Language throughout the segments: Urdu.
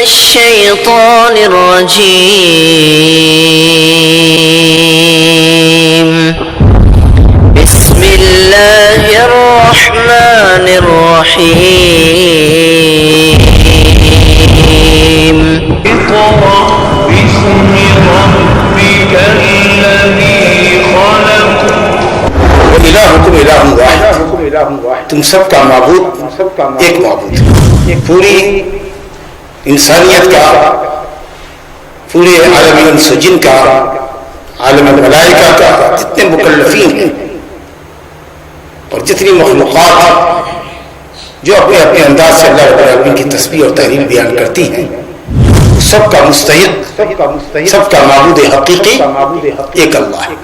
الشيطان الرجيم. بسم الله الرحمن الرحيم. اقرأ باسم ربك الذي خلق. وإلهكم إله واحد. تم سب کا معبود ایک معبود. پوری انسانیت کا، پورے عالم انس و جن کا، عالم الملائکہ کا، جتنے مکلفین ہیں اور جتنی مخلوقات جو اپنے اپنے انداز سے اللہ رب العالمین کی تسبیح اور تحلیل بیان کرتی ہیں، سب کا مستحق، سب کا معبود حقیقی ایک اللہ ہے.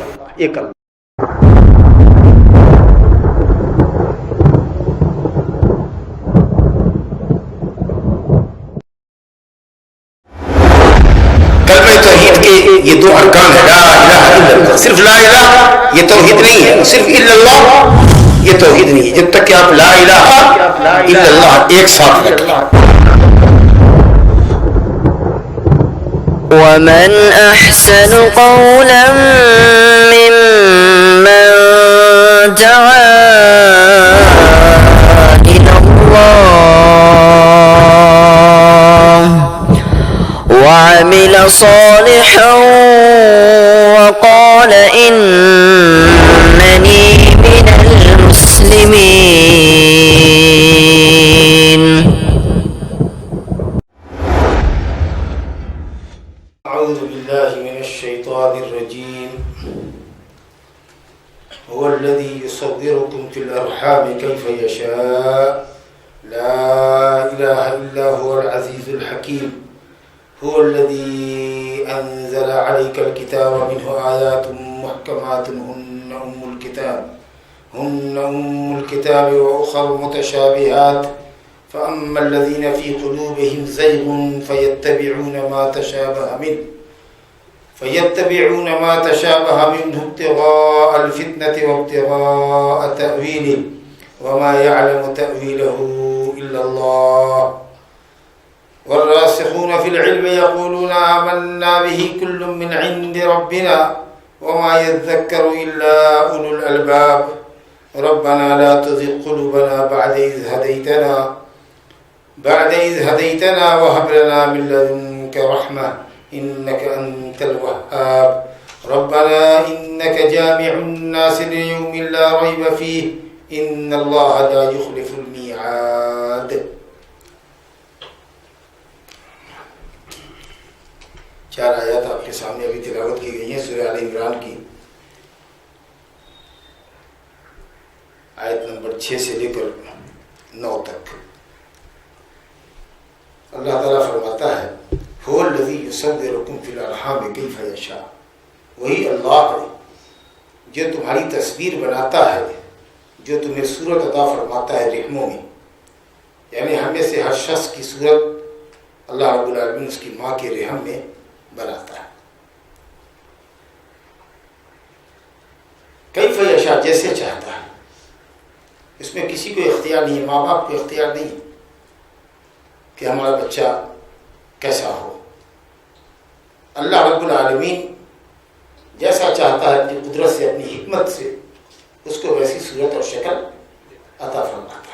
یہ دو ارکان ہے، لا الہ الا اللہ. صرف لا الہ یہ توحید نہیں ہے، صرف الا اللہ یہ توحید نہیں ہے. جب تک کہ آپ لا الہ الا اللہ ایک ساتھ رکھیں. ومن أحسن قولا ممن دعا إلى الله وعمل صالحا وقال إنني من المسلمين. أعوذ بالله من الشيطان الرجيم. هو الذي يصوركم في الأرحام كيف يشاء لا إله إلا هو العزيز الحكيم. هو الذي أنزل عليك الكتاب منه آيات محكمات هن أم الكتاب وأخر متشابهات فأما الذين في قلوبهم زيغ فيتبعون ما تشابه منه ابتغاء الفتنة وابتغاء تأويله وما يعلم تأويله إلا الله. والراسخون في العلم يقولون آمنا به كل من عند ربنا وما يذكر إلا أولو الألباب. ربنا لا تزغ قلوبنا بعد إذ هديتنا وهب لنا من لدنك رحمة إنك أنت الوهاب. ربنا إنك جامع الناس ليوم لا ريب فيه إن الله لا يخلف الميعاد. چار آیات آپ کے سامنے ابھی تلاوت کی گئی ہیں سورہ آل عمران کی آیت نمبر 6 سے لے کر 9 تک. اللہ تعالیٰ فرماتا ہے هو الذی یصورکم فی الارحام کیف یشاء. وہی اللہ ہے جو تمہاری تصویر بناتا ہے، جو تمہیں صورت عطا فرماتا ہے رحموں میں. یعنی ہم میں سے ہر شخص کی صورت اللہ رب العالمین اس کی ماں کے رحم میں بناتا ہے. کیف یشاء جیسے چاہتا ہے. اس میں کسی کو اختیار نہیں ہے، ماں باپ کو اختیار نہیں کہ ہمارا بچہ کیسا ہو. اللہ رب العالمین جیسا چاہتا ہے اپنی قدرت سے، اپنی حکمت سے اس کو ویسی صورت اور شکل عطا فرماتا ہے.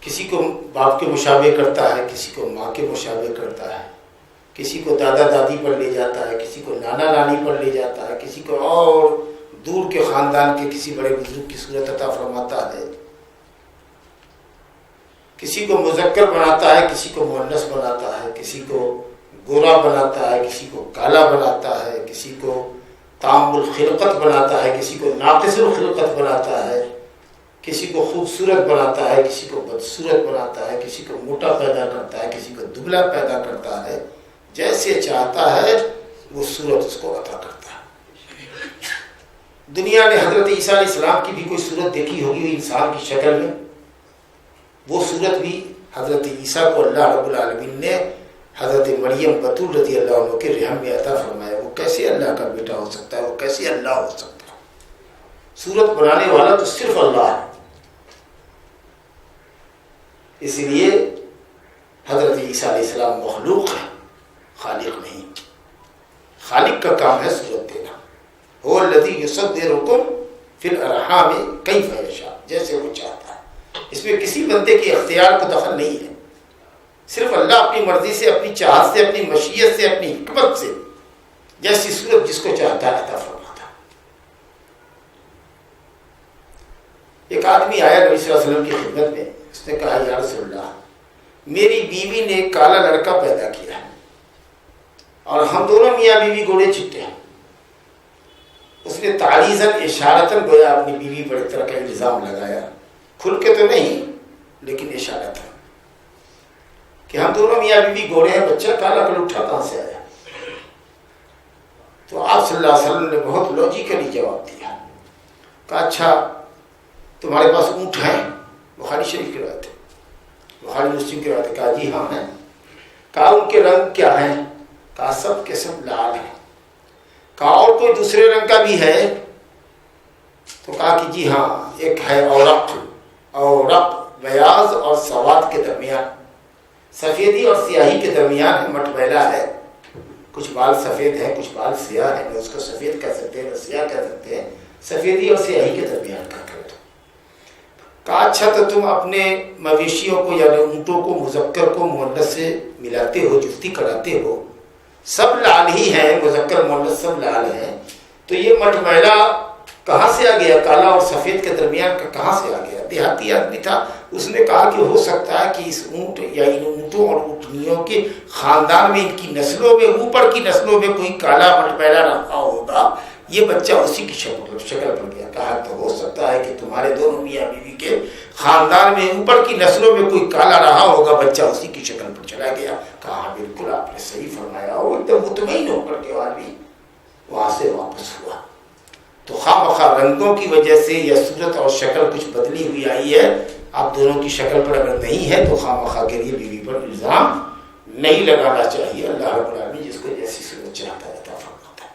کسی کو باپ کے مشابہ کرتا ہے، کسی کو ماں کے مشابہ کرتا ہے، کسی کو دادا دادی پر لے جاتا ہے، کسی کو نانا نانی پر لے جاتا ہے، کسی کو اور دور کے خاندان کے کسی بڑے بزرگ کی صورت عطا فرماتا ہے. کسی کو مذکر بناتا ہے، کسی کو مؤنث بناتا ہے، کسی کو گورا بناتا ہے، کسی کو کالا بناتا ہے، کسی کو تام الخلقت بناتا ہے، کسی کو ناقص الخلقت بناتا ہے، کسی کو خوبصورت بناتا ہے، کسی کو بدصورت بناتا ہے، کسی کو موٹا پیدا کرتا ہے، کسی کو دبلا پیدا کرتا ہے. جیسے چاہتا ہے وہ صورت اس کو عطا کرتا ہے. دنیا نے حضرت عیسیٰ علیہ السلام کی بھی کوئی صورت دیکھی ہوگی انسان کی شکل میں. وہ صورت بھی حضرت عیسیٰ کو اللہ رب العالمین نے حضرت مریم بطول رضی اللہ عنہ کے رحم میں عطا فرمایا. وہ کیسے اللہ کا بیٹا ہو سکتا ہے؟ وہ کیسے اللہ ہو سکتا ہے؟ صورت بنانے والا تو صرف اللہ ہے. اس لیے بچہ مخلوق ہے، خالق نہیں۔ خالق کا کام ہے صورت دینا۔ هو الذی یصورکم فی الارحام کیف یشاء، جیسے وہ چاہتا ہے۔ اس میں کسی بندے کے اختیار کو دخل نہیں ہے، صرف اللہ اپنی مرضی سے، اپنی چاہت سے، اپنی مشیت سے، اپنی حکمت سے جیسی صورت جس کو چاہتا ہے عطا فرماتا ہے۔ ایک آدمی آیا نبی صلی اللہ علیہ وسلم کی خدمت میں، اس نے کہا یا رسول اللہ، میری بیوی نے ایک کالا لڑکا پیدا کیا ہے اور ہم دونوں میاں بیوی گوڑے چٹے ہیں۔ اس نے تعریضاً اشارتاً گویا اپنی بیوی پر ایک طرح کا الزام لگایا، کھل کے تو نہیں لیکن اشارتاً، کہ ہم دونوں میاں بیوی گوڑے ہیں، بچہ کالا کلوٹھا کہاں سے آیا؟ تو آپ صلی اللہ علیہ وسلم نے بہت لاجیکلی جواب دیا، کہا اچھا تمہارے پاس اونٹ ہیں؟ بخاری شریف کی روایت ہے، بخاری مسلم کی روایت ہے۔ کہا جی ہاں ہیں۔ کہا ان کے رنگ کیا ہیں؟ کہا سب کے سب لال ہیں۔ کہا اور کوئی دوسرے رنگ کا بھی ہے؟ تو کہا کہ جی ہاں، ایک ہے اورق بیاض اور سواد کے درمیان، سفیدی اور سیاہی کے درمیان ہے، مٹمیلا ہے، کچھ بال سفید ہے کچھ بال سیاہ ہے، نہ اس کو سفید کہہ سکتے ہیں نہ سیاہ کہہ سکتے ہیں، سفیدی اور سیاہی کے درمیان کا کلر۔ کہا اچھا تو تم اپنے مویشیوں کو یعنی اونٹوں کو مذکر کو مؤنث سے ملاتے ہو، جفتی کراتے ہو، سب لال ہی ہیں، مذکر مؤنث سب لال ہیں، تو یہ مٹمیلا کہاں سے آ گیا؟ کالا اور سفید کے درمیان کا کہاں سے آ گیا؟ دیہاتی آدمی تھا، اس نے کہا کہ ہو سکتا ہے کہ اس اونٹ یا ان اونٹوں اور اونٹنیوں کے خاندان میں، ان کی نسلوں میں، اوپر کی نسلوں میں کوئی کالا مٹمیلا رکھا ہوگا، یہ بچہ اسی کی شکل پر گیا۔ کہا تو ہو سکتا ہے کہ تمہارے دونوں میاں بیوی کے خاندان میں اوپر کی نسلوں میں کوئی کالا رہا ہوگا، بچہ اسی کی شکل پر چلا گیا۔ کہا بالکل آپ نے صحیح فرمایا، اور ایک دم مطمئن ہو کر کے آدمی وہاں سے واپس ہوا۔ تو خواہ مخواہ رنگوں کی وجہ سے یا صورت اور شکل کچھ بدلی ہوئی آئی ہے، آپ دونوں کی شکل پر اگر نہیں ہے تو خواہ مخواہ کے لیے بیوی پر الزام نہیں لگانا چاہیے۔ اللہ رب العالمین جس کو جیسی صورت چاہتا ہے عطا فرماتا ہے۔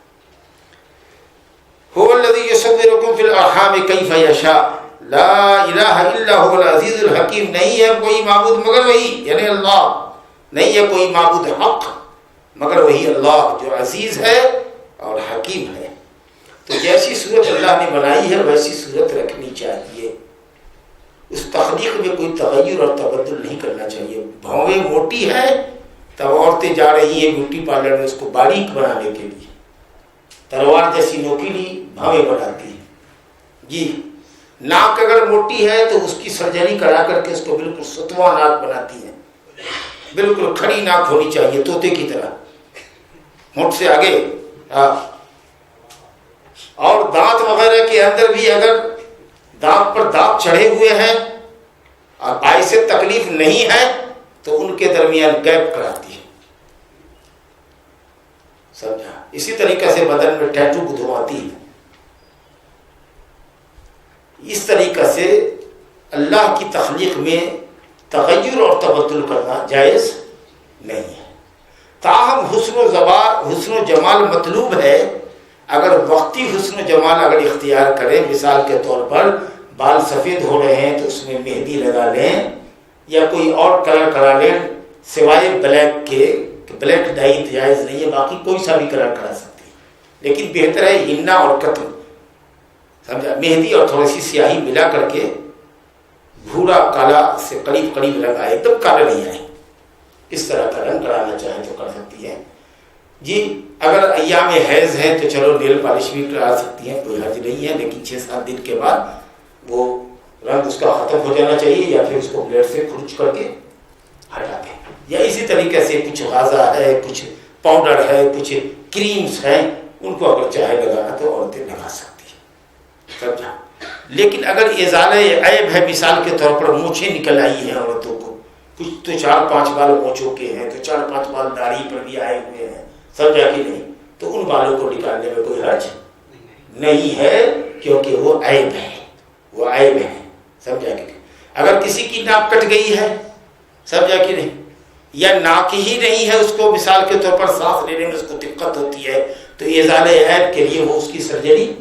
هو الذی یصورکم فی الارحام کیف یشاء لا الہ الا هو العزیز الحکیم، نہیں ہے کوئی معبود مگر وہی، یعنی اللہ، نہیں ہے کوئی معبود حق مگر وہی اللہ جو عزیز ہے اور حکیم ہے۔ تو جیسی صورت اللہ نے بنائی ہے ویسی صورت رکھنی چاہیے، اس تخلیق میں کوئی تغیر اور تبدل نہیں کرنا چاہیے۔ بھونیں موٹی ہے تب عورتیں جا رہی ہیں بیوٹی پارلر میں اس کو باریک بنانے کے لیے، تلوار جیسی نوکیلی بھونیں بناتی ہیں جی۔ ناک اگر موٹی ہے تو اس کی سرجری کرا کر کے اس کو بالکل ستواں ناک بناتی ہیں، بالکل کھڑی ناک ہونی چاہیے طوطے کی طرح، ہونٹ سے آگے۔ اور دانت وغیرہ کے اندر بھی اگر دانت پر دانت چڑھے ہوئے ہیں اور باعث تکلیف نہیں ہے تو ان کے درمیان گیپ کراتی ہے، سمجھا؟ اسی طریقے سے بدن میں ٹیٹو گدواتی ہے۔ اس طریقے سے اللہ کی تخلیق میں تغیر اور تبدل کرنا جائز نہیں ہے۔ تاہم حسن و جمال مطلوب ہے۔ اگر وقتی حسن و جمال اگر اختیار کریں، مثال کے طور پر بال سفید ہو رہے ہیں تو اس میں مہندی لگا لیں یا کوئی اور کلر کرا لیں سوائے بلیک کے، کہ بلیک ڈائی جائز نہیں ہے، باقی کوئی سا بھی کلر کرا سکتی ہے، لیکن بہتر ہے ہنا اور قتل، سمجھا؟ مہندی اور تھوڑی سی سیاہی ملا کر کے بھورا کالا سے قریب قریب رنگ آئے، ایک دم کالا نہیں آئے، اس طرح کا رنگ کرانا چاہیں تو کر سکتی ہے جی۔ اگر ایام حیض ہے تو چلو نیل پالش بھی کرا سکتی ہیں، کوئی حرج نہیں ہے، لیکن 6-7 دن کے بعد وہ رنگ اس کا ختم ہو جانا چاہیے، یا پھر اس کو بلیڈ سے کھرچ کر کے ہٹا دیں۔ یا اسی طریقے سے کچھ غازہ ہے، کچھ پاؤڈر ہے، کچھ کریمز ہیں، ان کو اگر چاہے لگانا تو عورتیں لگا سکتی ہیں، سمجھا؟ لیکن اگر ازالہ عیب ہے، مثال کے طور پر مونچھیں نکل آئی ہیں عورتوں کو، کچھ تو 4-5 بال مونچھوں کے ہیں، تو 4-5 بال داڑھی پر بھی آئے ہوئے ہیں، سمجھا کہ نہیں؟ تو ان بالوں کو نکالنے میں کوئی حرج نہیں ہے، کیونکہ وہ عیب ہے، وہ عیب ہے، سمجھا کہ نہیں؟ اگر کسی کی ناک کٹ گئی ہے، سمجھا کہ نہیں، یا ناک ہی نہیں ہے اس کو، مثال کے طور پر سانس لینے میں اس کو دقت ہوتی ہے، تو ازالہ عیب کے لیے وہ اس کی سرجری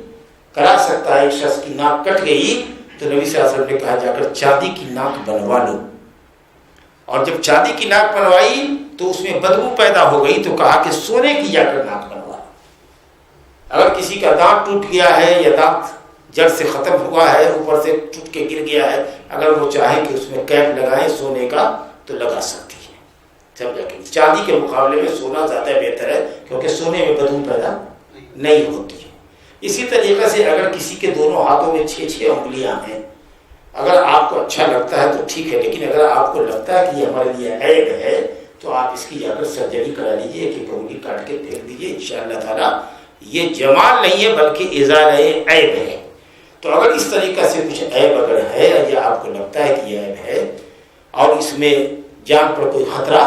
کرا سکتا ہے۔ ایک شخص کی ناک کٹ گئی تو نبی صلی اللہ علیہ وسلم نے کہا جا کر چاندی کی ناک بنوا لو اور جب چاندی کی ناک بنوائی تو اس میں بدبو پیدا ہو گئی، تو کہا کہ سونے کی جا کر ناک بنوا۔ اگر کسی کا دانت ٹوٹ گیا ہے یا دانت جڑ سے ختم ہوا ہے، اوپر سے ٹوٹ کے گر گیا ہے، اگر وہ چاہے کہ اس میں کیپ لگائیں سونے کا تو لگا سکتی ہے، سمجھا کہ چاندی کے مقابلے میں سونا زیادہ بہتر ہے، کیونکہ سونے میں بدبو پیدا نہیں ہوتی ہے۔ اسی طریقے سے اگر کسی کے دونوں ہاتھوں میں 6 انگلیاں ہیں، اگر آپ کو اچھا لگتا ہے تو ٹھیک ہے، لیکن اگر آپ کو لگتا ہے کہ یہ ہمارے لیے عیب ہے تو آپ اس کی جا کر سرجری کرا لیجیے، ایک انگلی کاٹ کے پھینک دیجیے، انشاءاللہ تعالیٰ یہ جمال نہیں ہے بلکہ ازالہ عیب ہے۔ تو اگر اس طریقے سے کچھ عیب اگر ہے یا آپ کو لگتا ہے کہ یہ عیب ہے اور اس میں جان پر کوئی خطرہ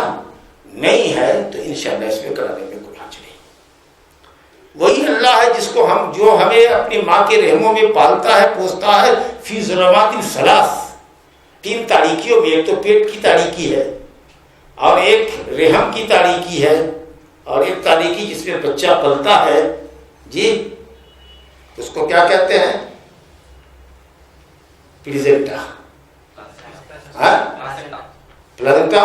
نہیں ہے تو انشاءاللہ اس میں کرانے میں کوئی حرج نہیں۔ وہی اللہ ہے جس کو جو ہمیں اپنی ماں کے رحموں میں پالتا ہے پوستا ہے، فی ظلمات ثلاث، 3 تاریکیوں میں، ایک تو پیٹ کی تاریکی ہے اور ایک رحم کی تاریکی ہے اور ایک تاریکی جس میں بچہ پلتا ہے، جی اس کو کیا کہتے ہیں؟ پلیزنٹا، پلازنٹا،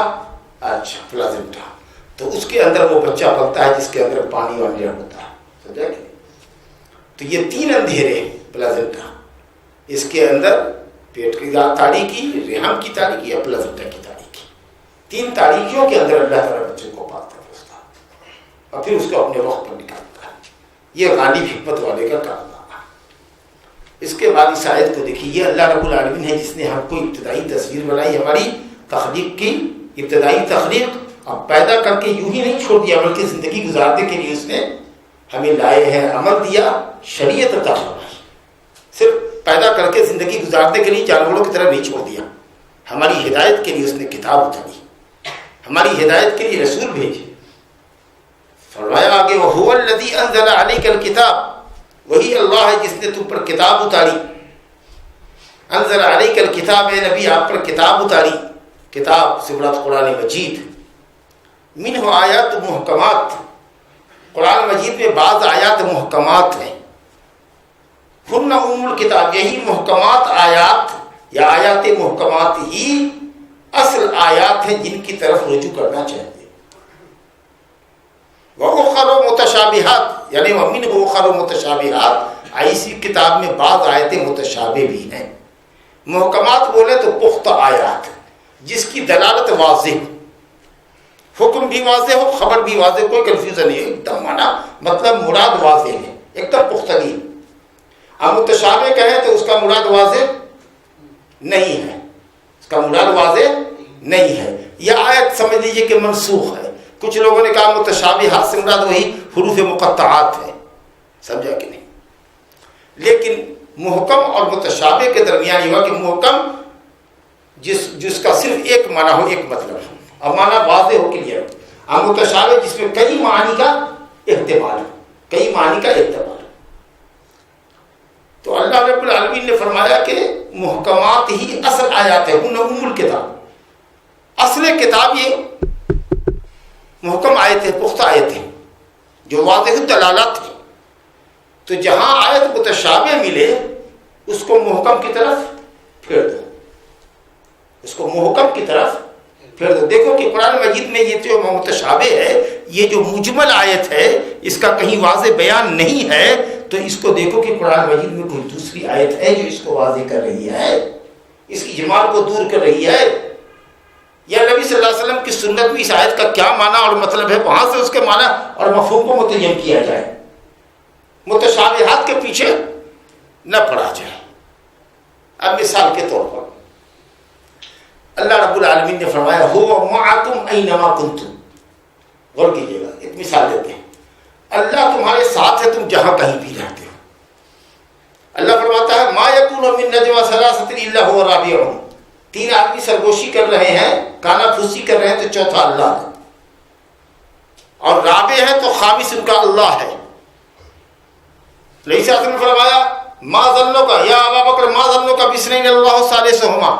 اچھا پلازنٹا، تو اس کے اندر وہ بچہ پلتا ہے جس کے اندر پانی وغیرہ ہوتا ہے، سمجھا کہ؟ تو یہ 3 اندھیرے پلازنٹا، اس کے اندر پیٹ کی تاریکی، رحم کی تاریکی یا پلازنٹا کی تاریکی، 3 تاریکیوں کے اندر اللہ تعالیٰ بچے کو پالتا پوستا اور پھر اس کو اپنے وقت پر نکالتا ہے۔ یہ غالب حکمت والے کا کام ہے۔ اس کے بعد اس آیت کو دیکھیے، یہ اللہ رب العالمین ہے جس نے ہم کو ابتدائی تصویر بنائی، ہماری تخلیق کی ابتدائی تخلیق، اب پیدا کر کے یوں ہی نہیں چھوڑ دیا بلکہ زندگی گزارنے کے لیے اس نے ہمیں لائے ہیں، عمل دیا، شریعت عطا فرمائی۔ صرف پیدا کر کے زندگی گزارنے کے لیے جانوروں کی طرح نہیں چھوڑ دیا، ہماری ہدایت کے لیے اس نے کتاب اتاری، ہماری ہدایت کے لیے رسول بھیجے۔ فرمایا آگے، وَهُوَ الَّذِي أَنزَلَ عَلَيْكَ الْكِتَابَ، وہی اللہ ہے جس نے تم پر کتاب اتاری۔ انزل علیک الکتاب، اے نبی آپ پر کتاب اتاری، کتاب سے مراد قرآن مجید۔ منہ آیات محکمات، قرآن مجید میں بعض آیات محکمات ہیں، ہن ام الکتاب، یہی محکمات آیات یا آیات محکمات ہی اصل آیات ہیں جن کی طرف رجوع کرنا چاہیے۔ وَأُخَرُ مُتَشَابِهَاتٌ، یعنی وَمِنْهُ أُخَرُ مُتَشَابِهَاتٌ، ایسی کتاب میں بعض آیتیں متشابہ بھی ہیں۔ محکمات بولے تو پختہ آیات جس کی دلالت واضح، حکم بھی واضح ہو، خبر بھی واضح، کوئی کنفیوژن نہیں، ایک دم مانا مطلب مراد واضح ہے، ایک دم پختگی۔ اب متشابہ کہیں تو اس کا مراد واضح نہیں ہے، اس کا مراد واضح نہیں ہے، یہ آیت سمجھ لیجئے کہ منسوخ ہے۔ کچھ لوگوں نے کہا متشابہات سے مراد وہی حروف مقطعات ہے، سمجھا کہ نہیں؟ لیکن محکم اور متشابہ کے درمیان یہ ہوا کہ محکم جس کا صرف ایک معنی ہو، ایک مطلب ہو، اور معنی واضح ہو، کلیئر ہو، اور متشابہ جس میں کئی معنی کا احتمال ہو، کئی معنی کا احتمال ہو۔ تو اللہ رب العالمین نے فرمایا کہ محکمات ہی اصل آیات ہے، ہن ام الکتاب، اصل کتاب یہ محکم آیتیں، پختہ آیتیں جو واضح دلالات ہیں۔ تو جہاں آیت متشابہ ملے اس کو محکم کی طرف پھیر دو، اس کو محکم کی طرف پھیر دو۔ دیکھو کہ قرآن مجید میں یہ جو متشابہ ہے، یہ جو مجمل آیت ہے، اس کا کہیں واضح بیان نہیں ہے، تو اس کو دیکھو کہ قرآن مجید میں کوئی دوسری آیت ہے جو اس کو واضح کر رہی ہے، اس کی اجمال کو دور کر رہی ہے، یا نبی صلی اللہ علیہ وسلم کی سنت میں اس آیت کا کیا معنی اور مطلب ہے، وہاں سے اس کے معنی اور مفہوم کو متعین کیا جائے، متشابہات کے پیچھے نہ پڑا جائے۔ اب مثال کے طور پر اللہ رب العالمین نے فرمایا هو معکم اینما کنتم، غور کیجیے گا، ایک مثال دیتے ہیں، اللہ تمہارے ساتھ ہے تم جہاں کہیں بھی رہتے ہو۔ اللہ فرماتا ہے ما یکون من نجوی ثلاثۃ الا هو رابعهم، 3 آدمی سرگوشی کر رہے ہیں، کانا پھوسی کر رہے ہیں تو چوتھا اللہ ہے، اور رابع ہے تو خامس ان کا اللہ ہے۔ نبی صلی اللہ علیہ وسلم نے فرمایا ما ظنک یا ابا بکر ما ظنک باثنین اللہ ثالثہما،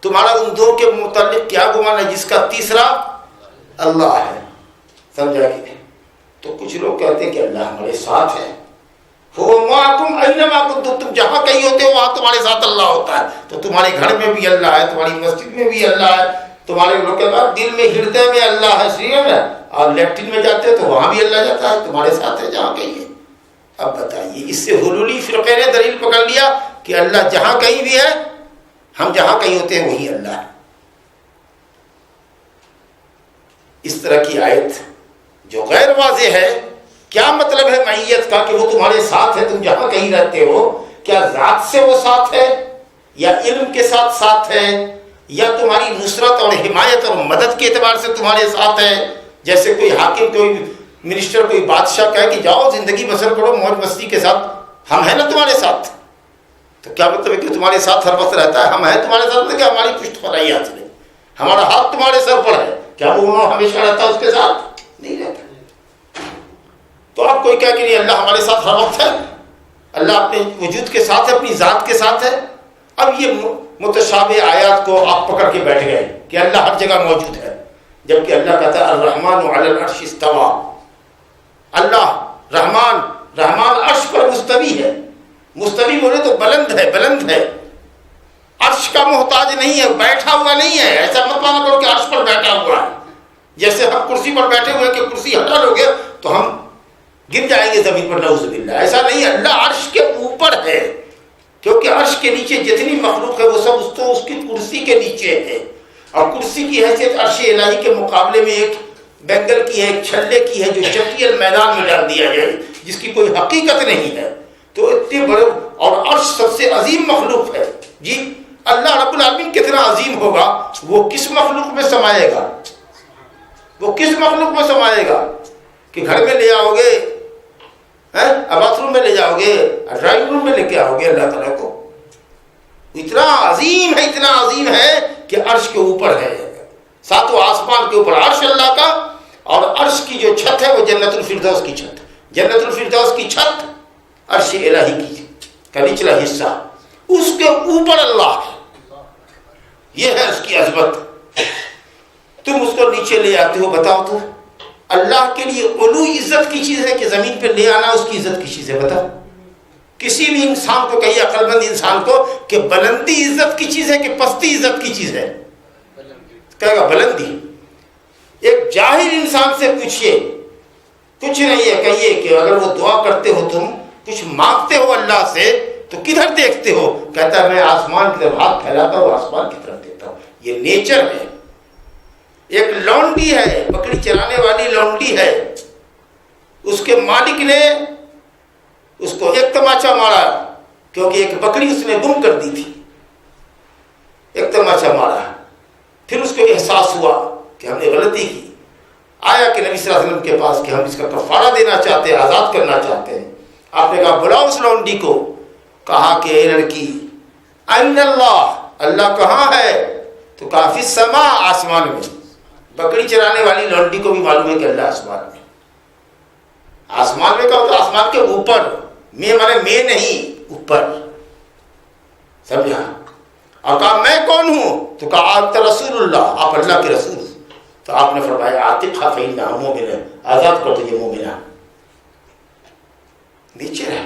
تمہارا ان دو کے متعلق کیا گمان ہے جس کا تیسرا اللہ ہے، سمجھا کہ؟ تو کچھ لوگ کہتے ہیں کہ اللہ ہمارے ساتھ ہے، هو معکم اینما کنتم، تم جہاں کہیں ہوتے ہو وہاں تمہارے ساتھ اللہ ہوتا ہے، تو تمہارے گھر میں بھی اللہ ہے، تمہاری مسجد میں بھی اللہ ہے، تمہارے لوگ کے بعد دل میں ہردے میں اللہ ہے سیرین ہے، اور لیٹرین میں جاتے ہیں تو وہاں بھی اللہ جاتا ہے، تمہارے ساتھ ہے جہاں کہیں ہے۔ اب بتائیے، اس سے حلولی فرقے نے دلیل پکڑ لیا کہ اللہ جہاں کہیں بھی ہے، ہم جہاں کہیں ہوتے ہیں وہی اللہ ہے۔ اس طرح کی آیت جو غیر واضح ہے، کیا مطلب ہے معیت کا کہ وہ تمہارے ساتھ ہے، تم جہاں کہیں رہتے ہو؟ کیا ذات سے وہ ساتھ ہے، یا علم کے ساتھ ساتھ ہے، یا تمہاری نصرت اور حمایت اور مدد کے اعتبار سے تمہارے ساتھ ہے؟ جیسے کوئی حاکم، کوئی منسٹر، کوئی بادشاہ کہے کہ جاؤ زندگی بسر کرو موج مستی کے ساتھ، ہم ہیں نا تمہارے ساتھ، تو کیا مطلب ہے کہ تمہارے ساتھ ہر وقت رہتا ہے؟ ہم ہیں تمہارے ساتھ، کہ ہماری پشت پناہی حاصل ہے، ہمارا ہاتھ تمہارے سر پر ہے، کیا وہ ہمیشہ رہتا ہے اس کے ساتھ؟ نہیں رہتا۔ تو آپ کوئی کہہ کہ نہیں اللہ ہمارے ساتھ ہر وقت ہے، اللہ اپنے وجود کے ساتھ ہے، اپنی ذات کے ساتھ ہے۔ اب یہ متشابہ آیات کو آپ پکڑ کے بیٹھ گئے کہ اللہ ہر جگہ موجود ہے، جبکہ اللہ کہتا ہے الرحمن علی العرش استویٰ، اللہ رحمان عرش پر مستوی ہے۔ مستوی بولے تو بلند ہے، عرش کا محتاج نہیں ہے، بیٹھا ہوا نہیں ہے۔ ایسا مت مانا کرو کہ عرش پر بیٹھا ہوا ہے، جیسے ہم کرسی پر بیٹھے ہوئے کہ کرسی ہٹا لو گے تو ہم گر جائیں گے زمین پر، نعوذ باللہ۔ ایسا نہیں ہے، اللہ عرش کے اوپر ہے، کیونکہ عرش کے نیچے جتنی مخلوق ہے وہ سب اس کی کرسی کے نیچے ہے، اور کرسی کی حیثیت عرش الہی کے مقابلے میں ایک بینگل کی ہے، ایک چھلے کی ہے، جو چٹیل میدان میں ڈال دیا جائے، جس کی کوئی حقیقت نہیں ہے۔ تو اتنے بڑے، اور عرش سب سے عظیم مخلوق ہے جی۔ اللہ رب العالمین کتنا عظیم ہوگا، وہ کس مخلوق میں سمائے گا؟ وہ کس مخلوق میں سمائے گا کہ گھر میں لے آؤ گے، باتھ روم میں لے جاؤ گے، ڈرائنگ روم میں لے کے آؤ گے اللہ تعالیٰ کو؟ اتنا عظیم ہے کہ عرش کے اوپر ہے، ساتوں آسمان کے اوپر عرش اللہ کا، اور عرش کی جو چھت ہے وہ جنت الفردوس کی چھت، جنت الفردوس کی چھت عرش الہی کی کا نچلا حصہ، اس کے اوپر اللہ ہے۔ یہ ہے اس کی عظمت۔ تم اس کو نیچے لے آتے ہو، بتاؤ تو اللہ کے لیے علو عزت کی چیز ہے کہ زمین پہ لے آنا اس کی عزت کی چیز ہے؟ بتاؤ کسی بھی انسان کو کہیے، عقل مند انسان کو، کہ بلندی عزت کی چیز ہے کہ پستی عزت کی چیز ہے؟ کہے گا بلندی۔ ایک جاہل انسان سے پوچھئے، کچھ نہیں ہے، کہیے کہ اگر وہ دعا کرتے ہو، تم کچھ مانگتے ہو اللہ سے تو کدھر دیکھتے ہو؟ کہتا ہے میں آسمان کی طرف ہاتھ پھیلاتا ہوں، آسمان کی طرف دیکھتا ہوں۔ یہ نیچر ہے۔ ایک لونڈی ہے، بکری چرانے والی لونڈی ہے، اس کے مالک نے اس کو ایک تماچا مارا کیونکہ ایک بکری اس نے گم کر دی تھی، ایک تماچا مارا۔ پھر اس کو احساس ہوا کہ ہم نے غلطی کی، آیا کہ نبی صلی اللہ علیہ وسلم کے پاس کہ ہم اس کا کفارہ دینا چاہتے ہیں، آزاد کرنا چاہتے ہیں۔ آپ نے کہا بلاؤ اس لونڈی کو۔ کہا کہ اے لڑکی، این اللہ کہاں ہے؟ تو کافی سما، آسمان میں۔ بکری چرانے والی لونڈی کو بھی معلوم ہے کہ اللہ آسمان میں۔ آسمان میں کہا تو آسمان کے اوپر، میں مانے میں نہیں، اوپر، سمجھا؟ اور کہا میں کون ہوں؟ تو کہا انت رسول اللہ، آپ اللہ کے رسول۔ تو آپ نے فرمایا عاتقہ فإنہا مومنہ، آزاد کر دو یہ مومنہ۔ نیچے ہے۔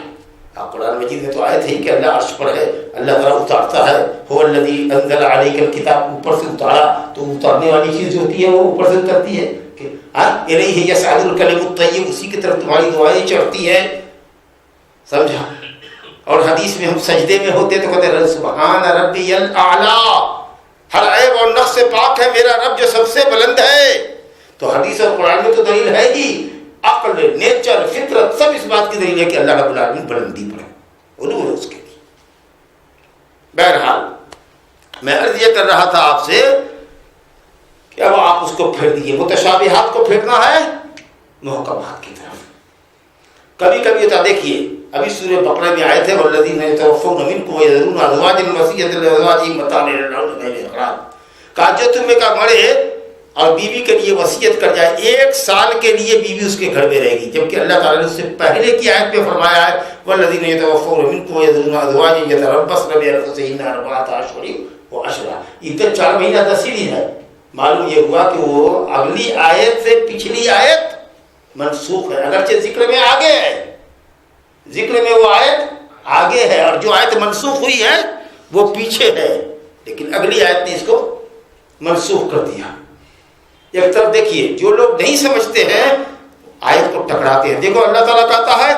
قرآن مجید میں تو آیت ہے کہ اللہ عرش پر ہے، اللہ تعالیٰ اتارتا ہے، هو الذی انزل علیک الکتاب، اوپر سے اتارا، تو اتارنے والی چیز جو ہوتی ہے وہ اوپر سے اترتی ہے کہ الیہ یصعد الکلم الطیب، اسی کی طرف تمہاری دعائیں چڑھتی ہیں، سمجھا؟ اور حدیث میں ہم سجدے میں ہوتے تو کہتے ہیں سبحان ربی الاعلی، ہر عیب اور نقص سے پاک ہے میرا رب جو سب سے بلند ہے۔ تو حدیث اور قرآن میں تو دلیل ہے ہی، عقل، نیچر، فطرت، سب اس بات کی دلیل ہے کہ اللہ رب العالمین بلندی پر ہے، علو ہے اس کے لیے۔ بہرحال میں عرض یہ کر رہا تھا آپ سے کہ اب آپ اس کو پھیر دیجیے، متشابہات کو پھیرنا ہے محکمات کی طرف۔ کبھی کبھی ہوتا، دیکھیے ابھی سورہ بقرہ میں آئے تھے والذین یتوفون منکم ویذرون ازواجا وصیۃ لازواجہم متاعا الی الحول غیر اخراج، کہا جو تم میں کا مرے اور بیوی کے لیے وصیت کر جائے، 1 سال کے لیے بیوی اس کے گھر میں رہے گی، جبکہ اللہ تعالیٰ نے اس سے پہلے کی آیت میں فرمایا ہے والذین یتوفون منکم ویذرون ازواجا یتربصن بانفسہن 4 اشہر وعشرا۔ عدت 4 مہینہ 10 دن ہے۔ معلوم یہ ہوا کہ وہ اگلی آیت سے پچھلی آیت منسوخ ہے، اگرچہ ذکر میں آگے ہے، ذکر میں وہ آیت آگے ہے، اور جو آیت منسوخ ہوئی ہے وہ پیچھے ہے، لیکن اگلی آیت نے اس کو منسوخ کر دیا. ایک طرف دیکھیے جو لوگ نہیں سمجھتے ہیں آیت کو ٹکراتے ہیں. دیکھو اللہ تعالیٰ کہتا ہے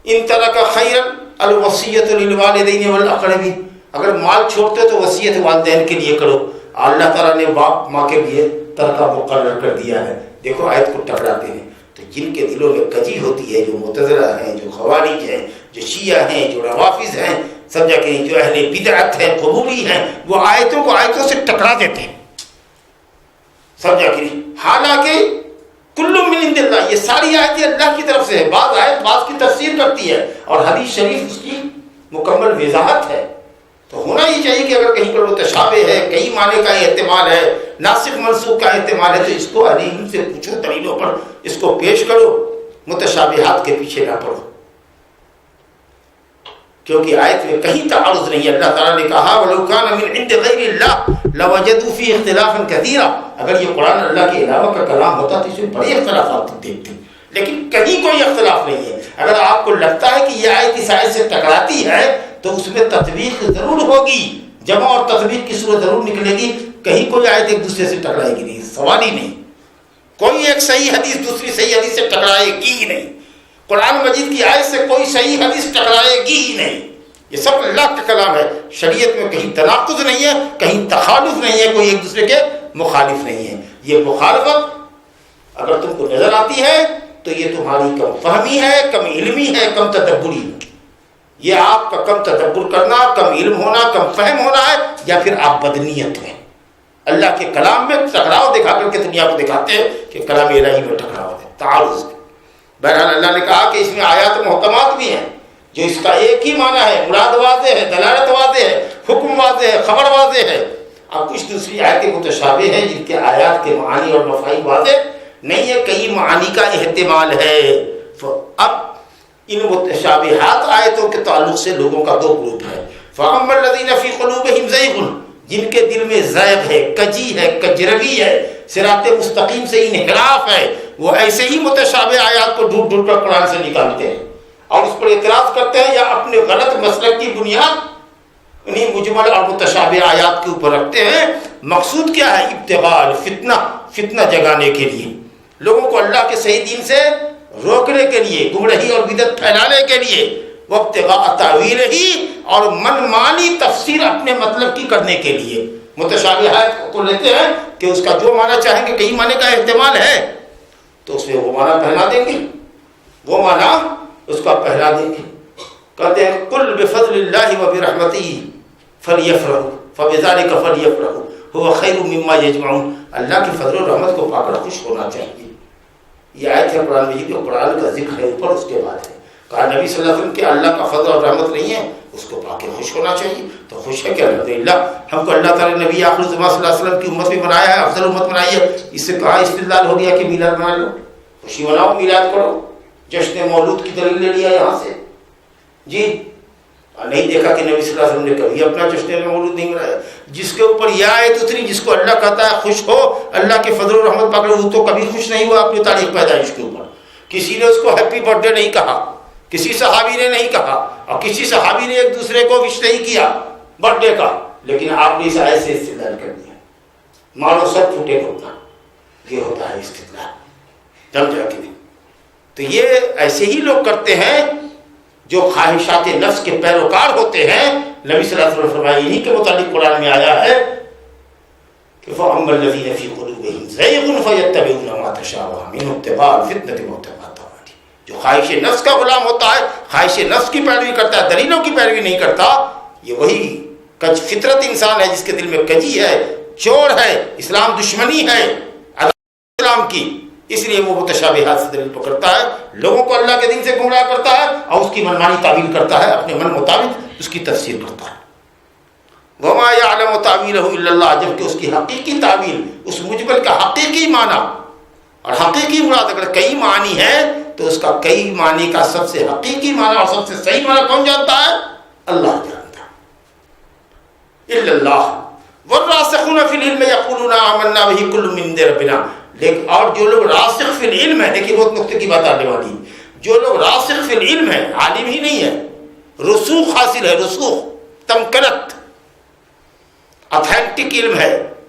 ان ترک خیرا الوصیۃ للوالدین والاقربین، اگر مال چھوڑتے تو وصیت والدین کے لیے کرو. اللہ تعالیٰ نے باپ ماں کے لیے ترکہ مقرر کر دیا ہے. دیکھو آیت کو ٹکراتے ہیں. تو جن کے دلوں میں کجی ہوتی ہے، جو معتزلہ ہیں، جو خوارج ہیں، جو شیعہ ہیں، جو روافض ہیں، سمجھا کہ جو اہل بدعت ہیں، قبوری ہیں، وہ آیتوں کو آیتوں سے ٹکرا دیتے ہیں. سمجھا کہ حالانکہ کل من عند اللہ، یہ ساری آیتیں اللہ کی طرف سے ہے. بعض آیت بعض کی تفسیر کرتی ہے اور حدیث شریف اس کی مکمل وضاحت ہے. تو ہونا ہی چاہیے کہ اگر کہیں پر متشابہ ہے، کئی معنی کا احتمال ہے، ناسخ منسوخ کا احتمال ہے، تو اس کو اہل علم سے پوچھو، دلیلوں پر اس کو پیش کرو، متشابہات کے پیچھے نہ پڑو. کیونکہ آیت میں کہیں تعارض نہیں ہے. اللہ تعالیٰ نے کہا وَلَوْ كَانَ مِنْ عِنْدِ غَيْرِ اللَّهِ لَوَجَدُوا فِيهِ اخْتِلَافًا كَثِيرًا. اگر یہ قرآن اللہ کے علاوہ کا کلام ہوتا تو اس میں بڑے اختلافات دیکھتے، لیکن کہیں کوئی اختلاف نہیں ہے. اگر آپ کو لگتا ہے کہ یہ آیت اس آیت سے ٹکراتی ہے تو اس میں تطبیق ضرور ہوگی، جمع اور تطبیق کی صورت ضرور نکلے گی. کہیں کوئی آیت ایک دوسرے سے ٹکرائے گی نہیں، سوال ہی نہیں. کوئی ایک صحیح حدیث دوسری صحیح حدیث سے ٹکرائے گی ہی نہیں. قرآن مجید کی آیت سے کوئی صحیح حدیث ٹکرائے گی ہی نہیں. یہ سب اللہ کا کلام ہے. شریعت میں کہیں تناقض نہیں ہے، کہیں تخالف نہیں ہے، کوئی ایک دوسرے کے مخالف نہیں ہے. یہ مخالفت اگر تم کو نظر آتی ہے تو یہ تمہاری کم فہمی ہے، کم علمی ہے، کم تدبری ہے. یہ آپ کا کم تدبر کرنا، کم علم ہونا، کم فہم ہونا ہے، یا پھر آپ بدنیت ہیں. اللہ کے کلام میں ٹکراؤ دکھا کر کے دنیا کو دکھاتے ہیں کہ کلام الہی میں ٹکراؤ ہے، تعارض. بہرحال اللہ نے کہا کہ اس میں آیات محکمات بھی ہیں جو اس کا ایک ہی معنی ہے، مراد واضح ہے، دلالت واضح ہے، حکم واضح ہے، خبر واضح ہے. اب کچھ دوسری آیتیں متشابہ ہیں جن کے آیات کے معانی اور مفاہیم واضح نہیں ہے، کئی معانی کا احتمال ہے. اب ان متشابہات آیتوں کے تعلق سے لوگوں کا دو گروپ ہے. فَأَمَّا الَّذِينَ فِي قُلُوبِهِمْ زَيْغٌ، جن کے دل میں زیغ ہے، کجی ہے، کجروی ہے، صراط مستقیم سے انحراف ہے، وہ ایسے ہی متشابہ آیات کو ڈھونڈ ڈھونڈ کر قرآن سے نکالتے ہیں اور اس پر اعتراض کرتے ہیں، یا اپنے غلط مسلک کی بنیاد انہیں مجمل اور متشابہ آیات کے اوپر رکھتے ہیں. مقصود کیا ہے؟ ابتغاء الفتنہ، فتنہ جگانے کے لیے، لوگوں کو اللہ کے صحیح دین سے روکنے کے لیے، گمراہی اور بدعت پھیلانے کے لیے. وابتغاء تاویلہ، اور من مانی تفسیر اپنے مطلب کی کرنے کے لیے. متشابہ آیت کو لیتے ہیں کہ اس کا جو معنی چاہیں گے، کئی معنی کا احتمال ہے تو اس میں وہ معنی پہنا دیں گے، وہ معنی اس کا پہلا دیں گے. کہتے ہیں قل بفضل اللہ وبرحمتہ فلیفرحوا فبذلک فلیفرحوا هو خیر مما یجمعون. اللہ کی فضل و رحمت کو پا کر خوش ہونا چاہیے. یہ آیت ہے قرآن مجید میں، قرآن کا ذکر ہے اوپر، اس کے بعد ہے کہا نبی صلی اللہ علیہ وسلم کہ اللہ کا فضل اور رحمت نہیں ہے، اس کو پا کے خوش ہونا چاہیے. تو خوش ہے کہ الحمدللہ ہم کو اللہ تعالیٰ نے نبی آخر الزمان صلی اللہ علیہ وسلم کی امت میں بنایا ہے، افضل امت بنائی ہے. اس سے کہا استدلال ہو گیا کہ میلاد بنا لو، خوشی مناؤ، میلاد کرو. جشن مولود کی دلیل لے لیا یہاں سے. جی نہیں دیکھا کہ نبی صلی اللہ علیہ وسلم نے کبھی اپنا جشن مولود نہیں منایا. جس کے اوپر یہ آیت اتری، جس کو اللہ کہتا ہے خوش ہو، اللہ کے فضل و رحمت پا کر، وہ تو کبھی خوش نہیں ہوا اپنی تاریخ پیدائش کے اوپر. کسی نے اس کو ہیپی برتھ ڈے نہیں کہا، کسی صحابی نے نہیں کہا، اور کسی صحابی نے ایک دوسرے کو وش نہیں کیا برتھ ڈے کا. لیکن آپ نے اس آیت سے استدلال کر دیا، مارو سب ٹوٹے ہوتا. یہ ہوتا ہے استدلال، سمجھا کہ نہیں؟ تو یہ ایسے ہی لوگ کرتے ہیں جو خواہشات نفس کے پیروکار ہوتے ہیں. نبی صلی اللہ علیہ وسلم فرمایا انہی کے متعلق قرآن میں آیا ہے کہ فَأَمَّا الَّذِينَ فِي قُلُوبِهِمْ زَيْغٌ فَيَتَّبِعُونَ مَا تَشَابَهَ مِنْهُ ابْتِغَاءَ الْفِتْنَةِ وَابْتِغَاءَ التَّأْوِيلِهِ. جو خواہش نفس کا غلام ہوتا ہے، خواہش نفس کی پیروی کرتا ہے، دلیلوں کی پیروی نہیں کرتا، یہ وہی کج فطرت انسان ہے جس کے دل میں کجی ہے، چور ہے، اسلام دشمنی ہے اسلام کی. اس لیے وہ متشابہات سے دلیل پکڑتا ہے، لوگوں کو اللہ کے دین سے گمراہ کرتا ہے اور اس کی منمانی تعویل کرتا ہے، اپنے من مطابق اس کی تفسیر کرتا ہے. وما یعلم تاویلہ الا اللہ، جبکہ اس کی حقیقی تعویل، اس مجمل کا حقیقی معنی اور حقیقی مراد اگر کئی معنی ہے تو اس کا کئی معنی کا سب سے حقیقی معنی اور سب سے صحیح معنی کون جانتا ہے؟ اللہ جانتا ہے. الا اللہ والراسخون فی العلم یقولون آمنا بہ کل من عند ربنا. لیکن اور جو لوگ راسخ فی العلم ہے، دیکھیے بہت نقطے کی بات آنے والی، جو لوگ راسخ فی العلم ہے، عالم ہی نہیں ہے، رسوخ حاصل ہے، رسوخ، تمکنت، اتھینٹک علم ہے،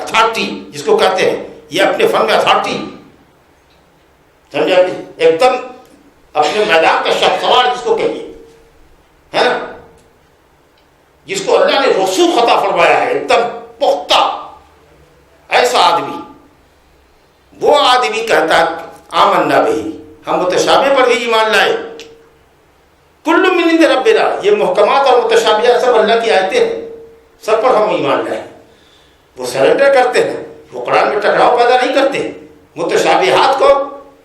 اتھارٹی جس کو کہتے ہیں، یہ اپنے فن میں اتھارٹی، سمجھا، ایک دم اپنے میدان کا شاہ سوار جس کو کہیے، ہے نا، جس کو اللہ نے رسوخ عطا فرمایا ہے، ایک دم پختہ ایسا آدمی، وہ آدمی کہتا ہے آمنا بہی، ہم متشابہ پر بھی ایمان لائے، کل من عند ربنا، یہ محکمات اور متشابہات سب اللہ کی آیتیں ہیں، سب پر ہم ایمان لائے۔ وہ سرنڈر کرتے ہیں، وہ قرآن میں ٹکراؤ پیدا نہیں کرتے، متشابہات کو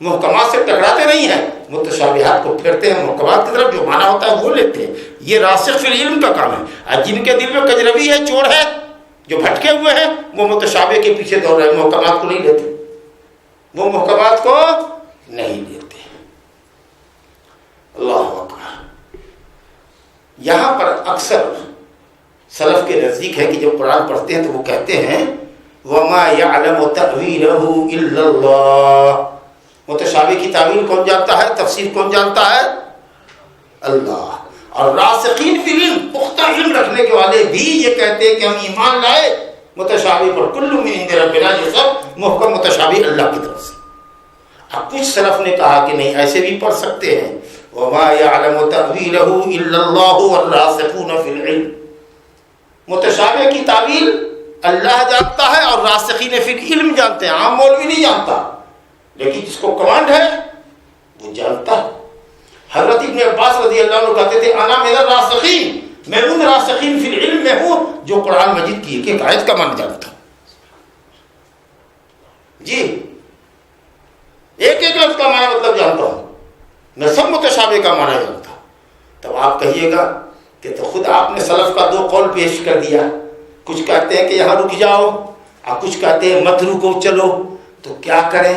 محکمات سے ٹکراتے نہیں ہیں، متشابہات کو پھیرتے ہیں محکمات کی طرف، جو معنی ہوتا ہے وہ لیتے ہیں۔ یہ راسخ فی العلم کا کام ہے۔ اور جن کے دل میں کجروی ہے، چور ہے، جو بھٹکے ہوئے ہیں، وہ متشابہ کے پیچھے دوڑ رہے ہیں، محکمات کو نہیں لیتے، وہ محکمات کو نہیں لیتے۔ اللہ اکبر۔ یہاں پر اکثر سلف کے نزدیک ہے کہ جب قرآن پڑھتے ہیں تو وہ کہتے ہیں وَمَا يَعْلَمُ تَأْوِيلَهُ إِلَّا اللَّهُ، متشابہ کی تعویل کون جانتا ہے، تفسیر کون جانتا ہے؟ اللہ۔ اور راسخین فی العلم، پختہ علم رکھنے کے والے بھی یہ کہتے ہیں کہ ہم ایمان لائے متشابہ پر، کل من عند ربنا، یہ سب محکم متشابہ اللہ کی طرف سے۔ اب کچھ سلف نے کہا کہ نہیں، ایسے بھی پڑھ سکتے ہیں وَمَا يَعْلَمُ تَأْوِيلَهُ إِلَّا اللَّهُ وَالرَّاسِخُونَ فِي الْعِلْمِ، متشابہ کی تعویل اللہ جانتا ہے اور راسخین فی العلم جانتے ہیں، عام مولوی نہیں جانتا، لیکن جس کو کمانڈ ہے وہ جانتا ہے۔ حضرت ابن عباس رضی اللہ عنہ کہتے تھے انا من الراسخین، میں ان راسخین فی العلم میں ہوں جو قرآن مجید کی ایک آیت کا معنی جانتا ہوں، جی ایک ایک لفظ کا معنی مطلب جانتا ہوں، میں سب متشابہ کا معنی جانتا ہوں۔ تب آپ کہیے گا کہ تو خود آپ نے سلف کا دو قول پیش کر دیا، کچھ کہتے ہیں کہ یہاں رک جاؤ اور کچھ کہتے ہیں مت رکو چلو، تو کیا کریں؟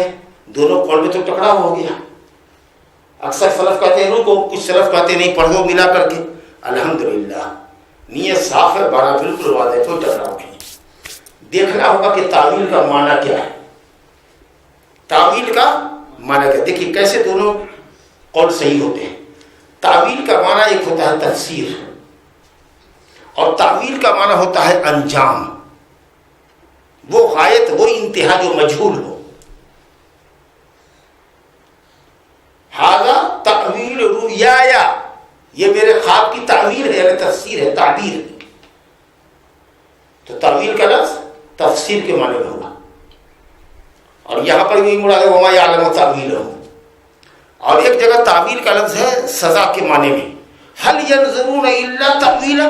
دونوں قول میں تو ٹکراؤ ہو گیا۔ اکثر سلف کہتے ہیں رکو، کچھ سلف کہتے ہیں نہیں پڑھو ملا کر کے۔ الحمدللہ نیت صاف ہے، بڑا بالکل واضح، کوئی ٹکراؤ نہیں۔ دیکھنا ہوگا کہ تعویل کا معنی کیا ہے، تعویل کا معنی کیا۔ دیکھیے کیسے دونوں قول صحیح ہوتے ہیں۔ تعویل کا معنی ایک ہوتا ہے تفسیر، اور تعویل کا معنی ہوتا ہے انجام، وہ غایت، وہ انتہا جو مجہول ہو۔ ھذا تعویل رؤیایا، یہ میرے خواب کی تعویل ہے، یعنی تفسیر ہے، تعبیر ہے۔ تو تعویل کا لفظ تفسیر کے معنی میں ہوگا، اور یہاں پر بھی مراد ہے وما یعلم تأویلہ۔ اور ایک جگہ تعویل کا لفظ ہے سزا کے معنی میں، هل ينظرون الا تأویلہ،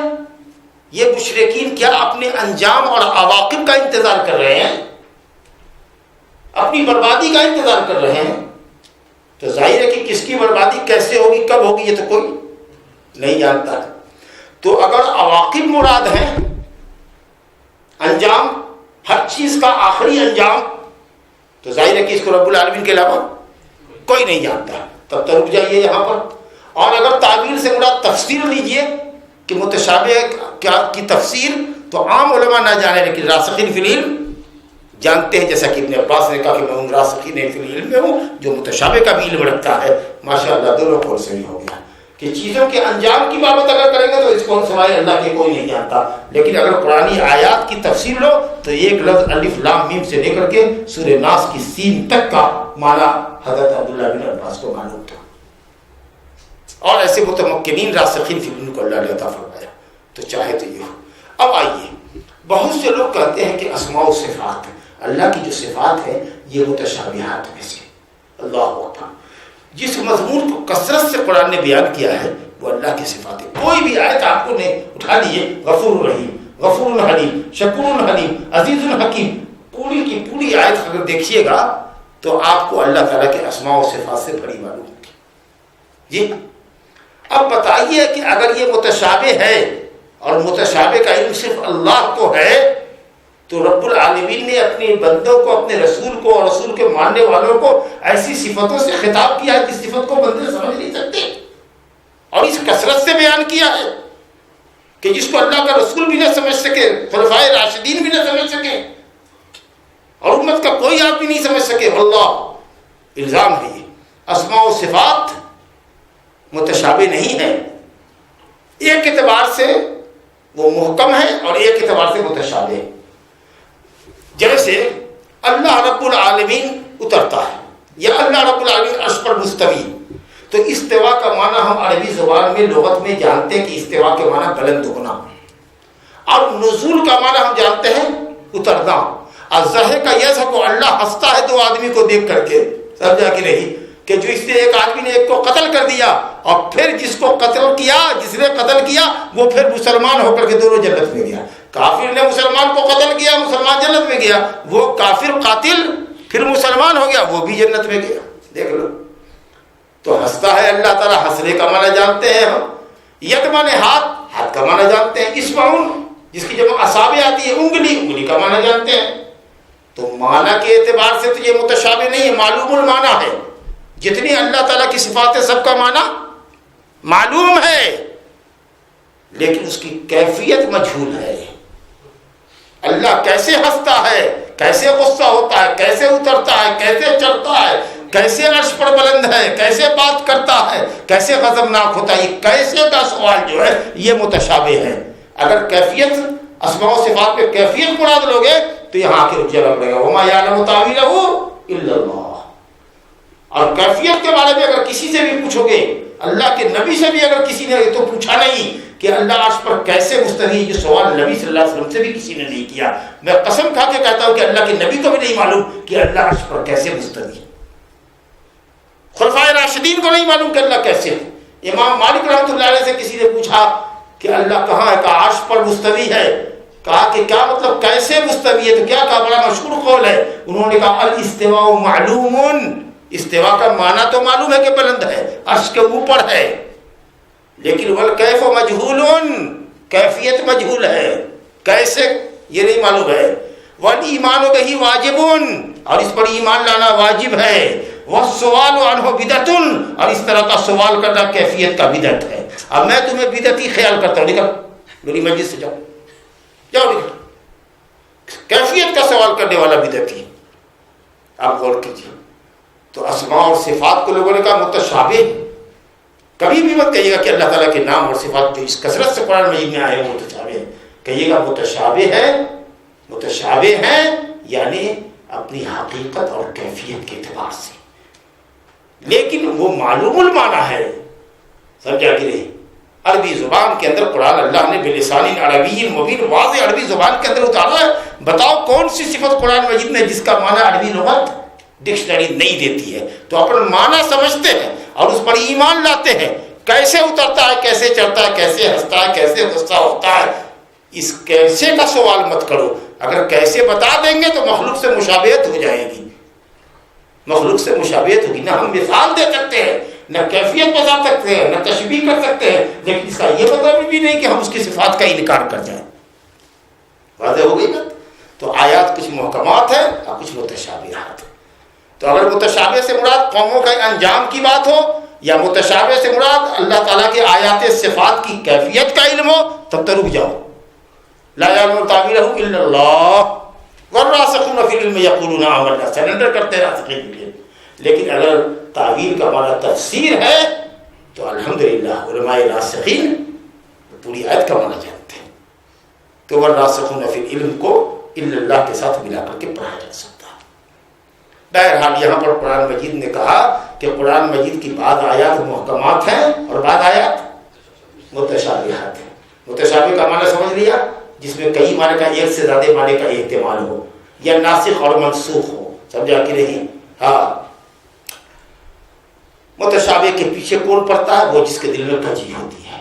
یہ مشرکین کیا اپنے انجام اور عواقب کا انتظار کر رہے ہیں، اپنی بربادی کا انتظار کر رہے ہیں؟ تو ظاہر ہے کہ کس کی بربادی کیسے ہوگی، کب ہوگی، یہ تو کوئی نہیں جانتا ہے۔ تو اگر عواقب مراد ہیں، انجام، ہر چیز کا آخری انجام، تو ظاہر ہے کہ اس کو رب العالمین کے علاوہ کوئی نہیں جانتا، تب تو رک جائیے یہاں پر۔ اور اگر تعبیر سے مراد تفسیر لیجئے کہ متشابہ کی تفسیر، تو عام علماء نہ جانے لیکن راسخین فی العلم جانتے ہیں، جیسا کہ ابن عباس نے کہا کہ میں ان راسخین فی العلم میں ہوں جو متشابہ کا بھی علم رکھتا ہے۔ ماشاءاللہ دونوں قول صحیح ہو گیا کہ چیزوں کے انجام کی بابت اگر کریں گے تو اس کو سوائے اللہ کے کوئی نہیں جانتا، لیکن اگر قرآنی آیات کی تفسیر لو تو ایک لفظ الف لام میم سے لے کر کے سورہ ناس کی سین تک کا معنی حضرت عبداللہ بن عباس کو معلوم تھا، اور ایسے متمکنین راسخین فی العلم کو اللہ نے عطا فرمایا، تو چاہے تو یہ ہو۔ اب آئیے، بہت سے لوگ کہتے ہیں کہ اسماء و صفات، اللہ کی جو صفات ہے یہ متشابہات میں سے، اللہ اکبر، جس مضمون کو کثرت سے قرآن نے بیان کیا ہے وہ اللہ کی صفات ہے۔ کوئی بھی آیت آپ کو نے اٹھا لیے، غفور رحیم، غفور حلیم، شکور حلیم، عزیز حکیم، پوری کی پوری آیت اگر دیکھیے گا تو آپ کو اللہ تعالیٰ کے اسماء و صفات سے بڑی معلوم ہوگی۔ جی اب بتائیے کہ اگر یہ متشابہ ہے اور متشابہ کا علم صرف اللہ کو ہے، تو رب العالمین نے اپنے بندوں کو، اپنے رسول کو اور رسول کے ماننے والوں کو ایسی صفتوں سے خطاب کیا ہے جس صفت کو بندے سمجھ نہیں سکتے، اور اس کثرت سے بیان کیا ہے کہ جس کو اللہ کا رسول بھی نہ سمجھ سکے، خلفائے راشدین بھی نہ سمجھ سکے، اور امت کا کوئی آدمی نہیں سمجھ سکے۔ واللہ الزام ہے یہ اسماء و صفات متشابہ نہیں ہے، ایک اعتبار سے وہ محکم ہے اور ایک اعتبار سے متشابہ ہے۔ جیسے اللہ رب العالمین اترتا ہے یا اللہ رب العالمین عرش پر مستوی، تو استوا کا معنی ہم عربی زبان میں لغت میں جانتے ہیں کہ استوا کے معنی بلند ہونا، اور نزول کا معنی ہم جانتے ہیں اترنا۔ الضحک کا یضحک، اللہ ہنستا ہے دو آدمی کو دیکھ کر کے، سمجھا کہ نہیں، کہ جو اس نے ایک آدمی نے ایک کو قتل کر دیا اور پھر جس کو قتل کیا، جس نے قتل کیا وہ پھر مسلمان ہو کر کے دونوں جنت میں گیا۔ کافر نے مسلمان کو قتل کیا، مسلمان جنت میں گیا، وہ کافر قاتل پھر مسلمان ہو گیا، وہ بھی جنت میں گیا۔ دیکھ لو، تو ہنستا ہے اللہ تعالیٰ، ہنسنے کا معنی جانتے ہیں ہم۔ ید معنی ہاتھ، ہاتھ کا معنی جانتے ہیں۔ اسمعون جس کی جمع اصابع آتی ہے، انگلی، انگلی کا معنی جانتے ہیں۔ تو معنی کے اعتبار سے تو یہ متشابہ نہیں ہے، معلوم المعنی ہے۔ جتنی اللہ تعالیٰ کی صفات ہے سب کا معنی معلوم ہے، لیکن اس کی کیفیت مجہول ہے۔ اللہ کیسے ہنستا ہے، کیسے غصہ ہوتا ہے، کیسے اترتا ہے، کیسے چڑھتا ہے، کیسے عرش پر بلند ہے، کیسے بات کرتا ہے، کیسے غضبناک ہوتا ہے، یہ کیسے کا سوال جو ہے یہ متشابہ ہے۔ اگر کیفیت اسماء و صفات میں کیفیت مراد لوگے تو یہاں آ کے جواب لگا وما یعلم تاویلہ الا اللہ۔ اور کیفیت کے بارے میں اگر کسی سے بھی پوچھو گے، اللہ کے نبی سے بھی اگر کسی نے تو پوچھا نہیں کہ اللہ عرش پر کیسے مستوی، یہ سوال نبی صلی اللہ علیہ وسلم سے بھی کسی نے نہیں کیا۔ میں قسم کھا کے کہتا ہوں کہ اللہ کے نبی کو بھی نہیں معلوم کہ اللہ عرش پر کیسے مستوی ہے، خلفائے راشدین کو نہیں معلوم کہ اللہ کیسے ہے۔ امام مالک رحمۃ اللہ علیہ سے کسی نے پوچھا کہ اللہ کہاں ہے، کہا عرش پر مستوی ہے۔ کہا کہ کیا مطلب کیسے مستوی ہے، تو کیا کہا، بڑا مشہور قول ہے، انہوں نے کہا الاستواء معلوم، استوا کا معنی تو معلوم ہے کہ بلند ہے، عرش کے اوپر ہے، لیکن والکیف مجہول، کیفیت مجہول ہے، کیسے یہ نہیں معلوم ہے۔ والایمان بہ واجب، اور اس پر ایمان لانا واجب ہے۔ والسؤال عنہ بدعۃ، اور اس طرح کا سوال کرنا کیفیت کا بدعت ہے۔ اب میں تمہیں بدعتی خیال کرتا ہوں، نکل میری مسجد سے جاؤ، جاؤ نکل، کیفیت کا سوال کرنے والا بدعتی۔ آپ غور کیجیے، تو اسماء اور صفات کو لوگوں نے کہا متشابہ۔ کبھی بھی مت کہیے گا کہ اللہ تعالیٰ کے نام اور صفات جو اس کثرت سے قرآن مجید میں آئے ہیں متشابہ ہیں، کہیے گا متشابہ ہے، متشابہ ہیں یعنی اپنی حقیقت اور کیفیت کے اعتبار سے، لیکن وہ معلوم المعنی ہے، سمجھا کہ نہیں۔ عربی زبان کے اندر قرآن اللہ نے بلسان عربی مبین واضح عربی زبان کے اندر اتارا ہے۔ بتاؤ کون سی صفت قرآن مجید میں جس کا معنی عربی لغت ڈکشنری نہیں دیتی ہے، تو اپنا معنی سمجھتے ہیں اور اس پر ایمان لاتے ہیں۔ کیسے اترتا ہے، کیسے چڑھتا ہے، کیسے ہنستا ہے، کیسے غصہ ہوتا ہے، اس کیسے کا سوال مت کرو۔ اگر کیسے بتا دیں گے تو مخلوق سے مشابہت ہو جائے گی، مخلوق سے مشابہت ہوگی۔ نہ ہم مثال دے سکتے ہیں، نہ کیفیت بتا سکتے ہیں، نہ تشبیہ کر سکتے ہیں، لیکن اس کا یہ مطلب بھی نہیں کہ ہم اس کی صفات کا انکار کر جائیں۔ واضح ہو گئی نا؟ تو آیات کچھ محکمات ہیں اور کچھ متشابہات ہیں۔ تو اگر متشابہ سے مراد قوموں کے انجام کی بات ہو، یا متشابہ سے مراد اللہ تعالیٰ کے آیات صفات کی کیفیت کا علم ہو، تب تو رک جاؤ۔ لا یعلم تاویلہ الا اللہ والراسخون فی العلم یقولون آمنا، سرنڈر کرتے ہیں راسخین کے لیے۔ لیکن اگر تعویل کا معنی تفسیر ہے تو الحمدللہ علماء راسخین پوری آیت کا معنی جانتے ہیں، تو والراسخون فی العلم کو الا اللہ کے ساتھ ملا کر کے پڑھا جا سکتا ہے۔ بہرحال یہاں پر قرآن مجید نے کہا کہ قرآن مجید کی بعض آیات محکمات ہیں اور بعض آیات متشابہات ہیں۔ متشابہ کا معنی سمجھ لیا، جس میں کئی معنی کا ایک سے زیادہ معنی کا احتمال ہو، یا ناسخ اور منسوخ ہو، سمجھا کہ نہیں؟ ہاں، متشابہ کے پیچھے کون پڑتا ہے؟ وہ جس کے دل میں کجی ہوتی ہے۔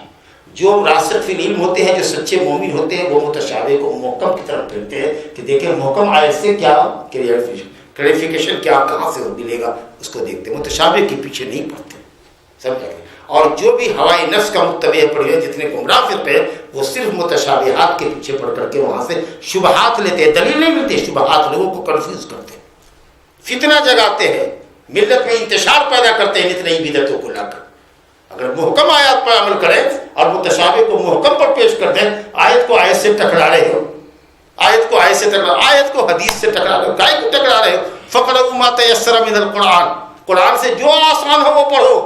جو راسخ فی العلم ہوتے ہیں، جو سچے مومن ہوتے ہیں، وہ متشابہ کو محکم کی طرف پھیرتے ہیں کہ دیکھیں محکم آیت سے کیا کلیریفیکیشن کیا کہاں سے ملے گا، اس کو دیکھتے ہیں، متشابہ کے پیچھے نہیں پڑتے، سمجھا کہ؟ اور جو بھی ہوائے نفس کا متبع پڑے ہیں، جتنے گمراہ فرقے، وہ صرف متشابہات کے پیچھے پڑ کر کے وہاں سے شبہات لیتے ہیں، دلیل نہیں ملتی، شبہات لوگوں کو کنفیوز کرتے ہیں، فتنہ جگاتے ہیں، ملت میں انتشار پیدا کرتے ہیں نت نئی بدعتوں کو لا کر۔ اگر محکم آیات پر عمل کریں اور متشابہ کو محکم پر پیش کر دیں، آیت کو آیت سے ٹکرا رہے ہو، آیت کو آیت سے ٹکرا، آیت کو حدیث سے ٹکرا رہے ہو، گائے کو ٹکرا رہے ہو۔ فقرؤوا ما تیسر من القرآن، قرآن سے جو آسان ہو وہ پڑھو۔